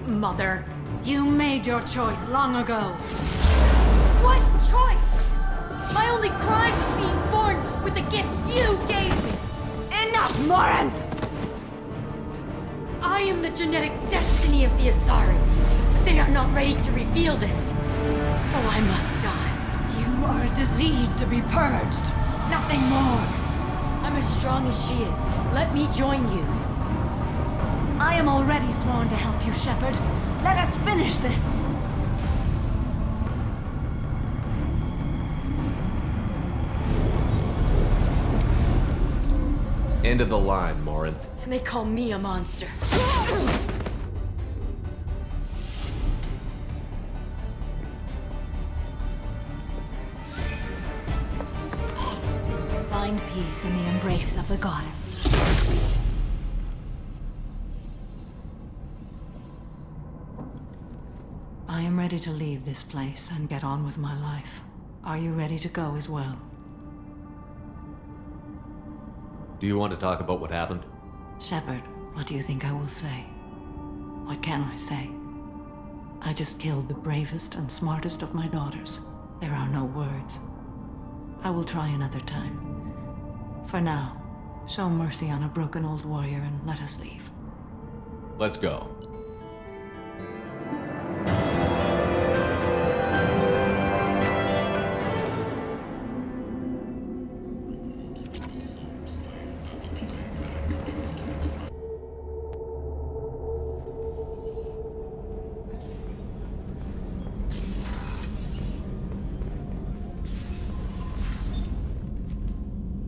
Mother. You made your choice long ago. What choice? My only crime was being born with the gifts you gave me. Enough, Marin! I am the genetic destiny of the Asari, but they are not ready to reveal this. So I must die. You are a disease to be purged. Nothing more. I'm as strong as she is. Let me join you. I am already sworn to help you, Shepard. Let us finish this. End of the line, Morinth. And they call me a monster. Find peace in the embrace of the goddess. I am ready to leave this place and get on with my life. Are you ready to go as well? Do you want to talk about what happened? Shepard, what do you think I will say? What can I say? I just killed the bravest and smartest of my daughters. There are no words. I will try another time. For now, show mercy on a broken old warrior and let us leave. Let's go.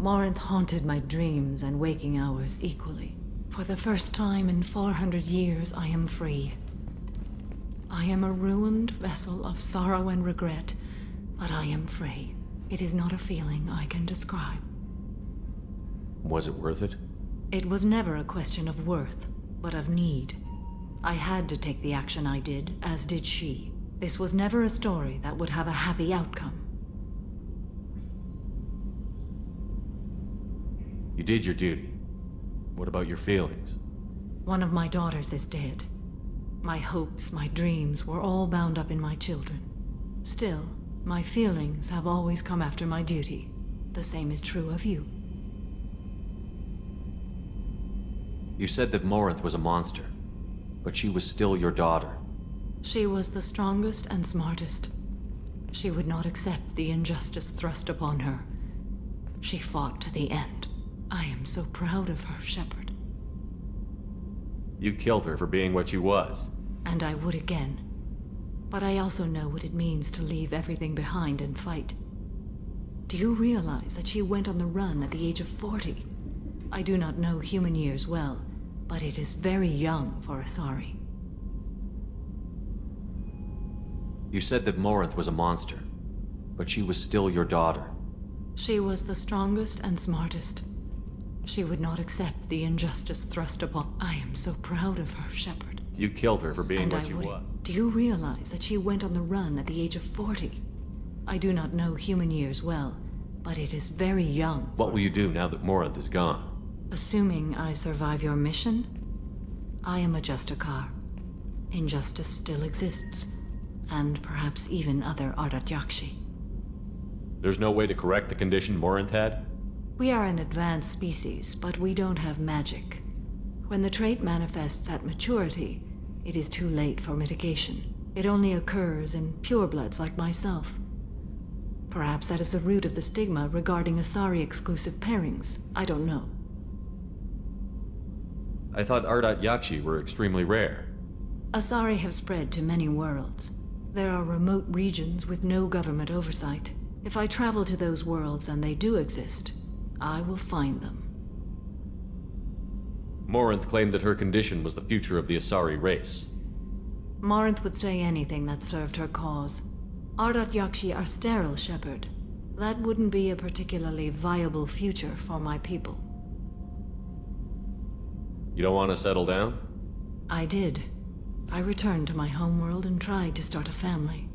Morinth haunted my dreams and waking hours equally. For the first time in 400 years, I am free. I am a ruined vessel of sorrow and regret, but I am free. It is not a feeling I can describe. Was it worth it? It was never a question of worth, but of need. I had to take the action I did, as did she. This was never a story that would have a happy outcome. You did your duty. What about your feelings? One of my daughters is dead. My hopes, my dreams were all bound up in my children. Still, my feelings have always come after my duty. The same is true of you. You said that Morinth was a monster, but she was still your daughter. She was the strongest and smartest. She would not accept the injustice thrust upon her. She fought to the end. I am so proud of her, Shepard. You killed her for being what she was. And I would again. But I also know what it means to leave everything behind and fight. Do you realize that she went on the run at the age of 40? I do not know human years well, but it is very young for Asari. You said that Morinth was a monster, but she was still your daughter. She was the strongest and smartest. She would not accept the injustice thrust upon... I am so proud of her, Shepard. You killed her for being what she was. Do you realize that she went on the run at the age of 40? I do not know human years well, but it is very young. What will you do now that Morinth is gone? Assuming I survive your mission, I am a Justicar. Injustice still exists, and perhaps even other Ardat Yakshi. There's no way to correct the condition Morinth had? We are an advanced species, but we don't have magic. When the trait manifests at maturity, it is too late for mitigation. It only occurs in purebloods like myself. Perhaps that is the root of the stigma regarding Asari-exclusive pairings. I don't know. I thought Ardat Yakshi were extremely rare. Asari have spread to many worlds. There are remote regions with no government oversight. If I travel to those worlds and they do exist, I will find them. Morinth claimed that her condition was the future of the Asari race. Morinth would say anything that served her cause. Ardat Yakshi are sterile, Shepard. That wouldn't be a particularly viable future for my people. You don't want to settle down? I did. I returned to my homeworld and tried to start a family.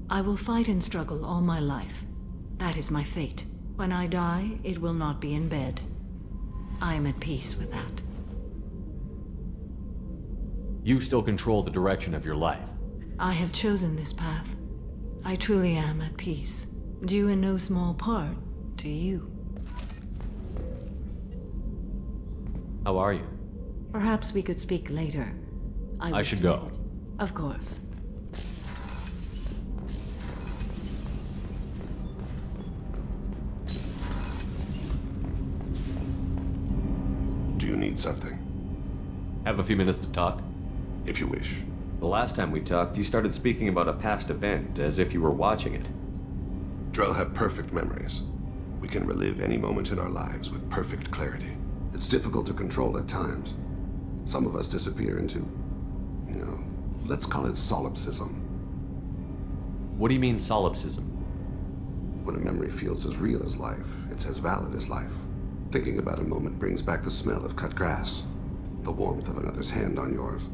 I will fight and struggle all my life. That is my fate. When I die, it will not be in bed. I am at peace with that. You still control the direction of your life. I have chosen this path. I truly am at peace, due in no small part to you. How are you? Perhaps we could speak later. I should go. Of course. Do you need something? Have a few minutes to talk? If you wish. The last time we talked, you started speaking about a past event, as if you were watching it. Drell have perfect memories. We can relive any moment in our lives with perfect clarity. It's difficult to control at times. Some of us disappear into, let's call it solipsism. What do you mean, solipsism? When a memory feels as real as life, it's as valid as life. Thinking about a moment brings back the smell of cut grass, the warmth of another's hand on yours,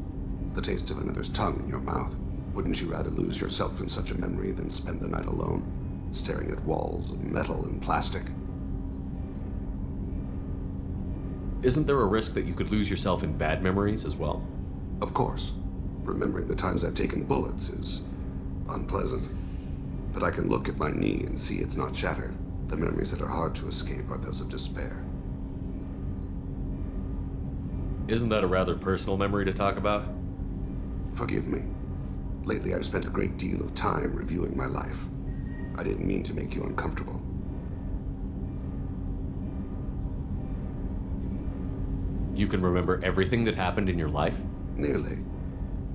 the taste of another's tongue in your mouth. Wouldn't you rather lose yourself in such a memory than spend the night alone, staring at walls of metal and plastic? Isn't there a risk that you could lose yourself in bad memories as well? Of course. Remembering the times I've taken bullets is unpleasant. But I can look at my knee and see it's not shattered. The memories that are hard to escape are those of despair. Isn't that a rather personal memory to talk about? Forgive me. Lately I've spent a great deal of time reviewing my life. I didn't mean to make you uncomfortable. You can remember everything that happened in your life? Nearly.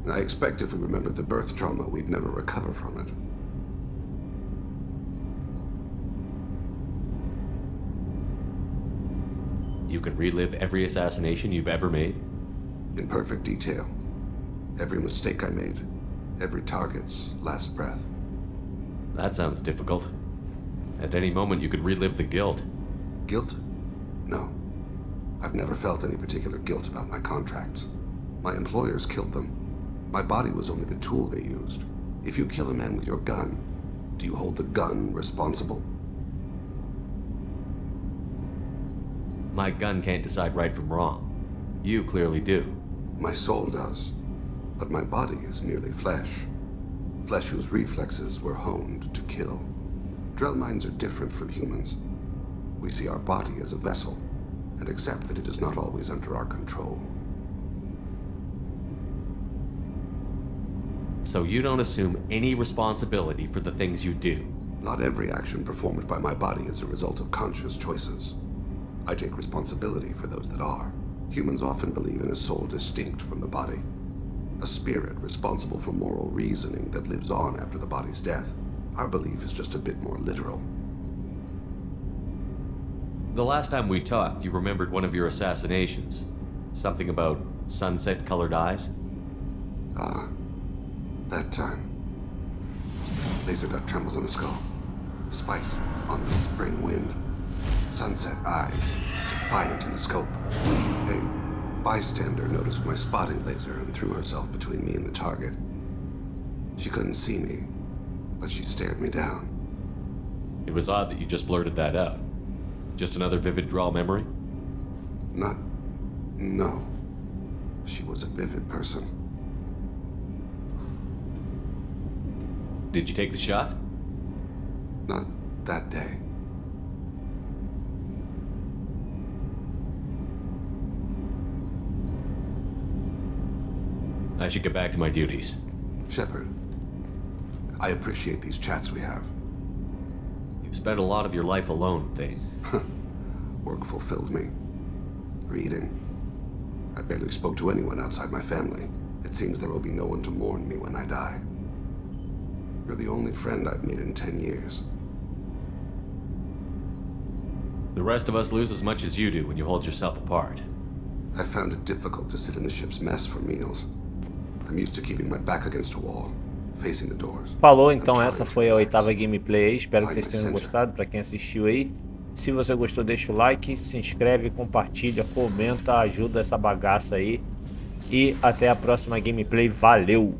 I expect if we remembered the birth trauma, we'd never recover from it. You can relive every assassination you've ever made? In perfect detail. Every mistake I made. Every target's last breath. That sounds difficult. At any moment you could relive the guilt. Guilt? No. I've never felt any particular guilt about my contracts. My employers killed them. My body was only the tool they used. If you kill a man with your gun, do you hold the gun responsible? My gun can't decide right from wrong. You clearly do. My soul does. But my body is merely flesh. Flesh whose reflexes were honed to kill. Drell minds are different from humans. We see our body as a vessel, and accept that it is not always under our control. So you don't assume any responsibility for the things you do? Not every action performed by my body is a result of conscious choices. I take responsibility for those that are. Humans often believe in a soul distinct from the body. A spirit responsible for moral reasoning that lives on after the body's death. Our belief is just a bit more literal. The last time we talked, you remembered one of your assassinations. Something about sunset-colored eyes? Ah, that time. Laser dot trembles on the skull. Spice on the spring wind. Sunset eyes, defiant in the scope. A bystander noticed my spotting laser and threw herself between me and the target. She couldn't see me, but she stared me down. It was odd that you just blurted that out. Just another vivid draw memory? No. She was a vivid person. Did you take the shot? Not that day. I should get back to my duties. Shepard, I appreciate these chats we have. You've spent a lot of your life alone, Thane. Work fulfilled me. Reading. I barely spoke to anyone outside my family. It seems there will be no one to mourn me when I die. You're the only friend I've made in 10 years. The rest of us lose as much as you do when you hold yourself apart. I found it difficult to sit in the ship's mess for meals. I'm used to keeping my back against a wall, facing the doors. Falou, então essa foi a 8ª gameplay aí. Espero que vocês tenham gostado. Para quem assistiu aí, se você gostou, deixa o like, se inscreve, compartilha, comenta, ajuda essa bagaça aí. E até a próxima gameplay. Valeu!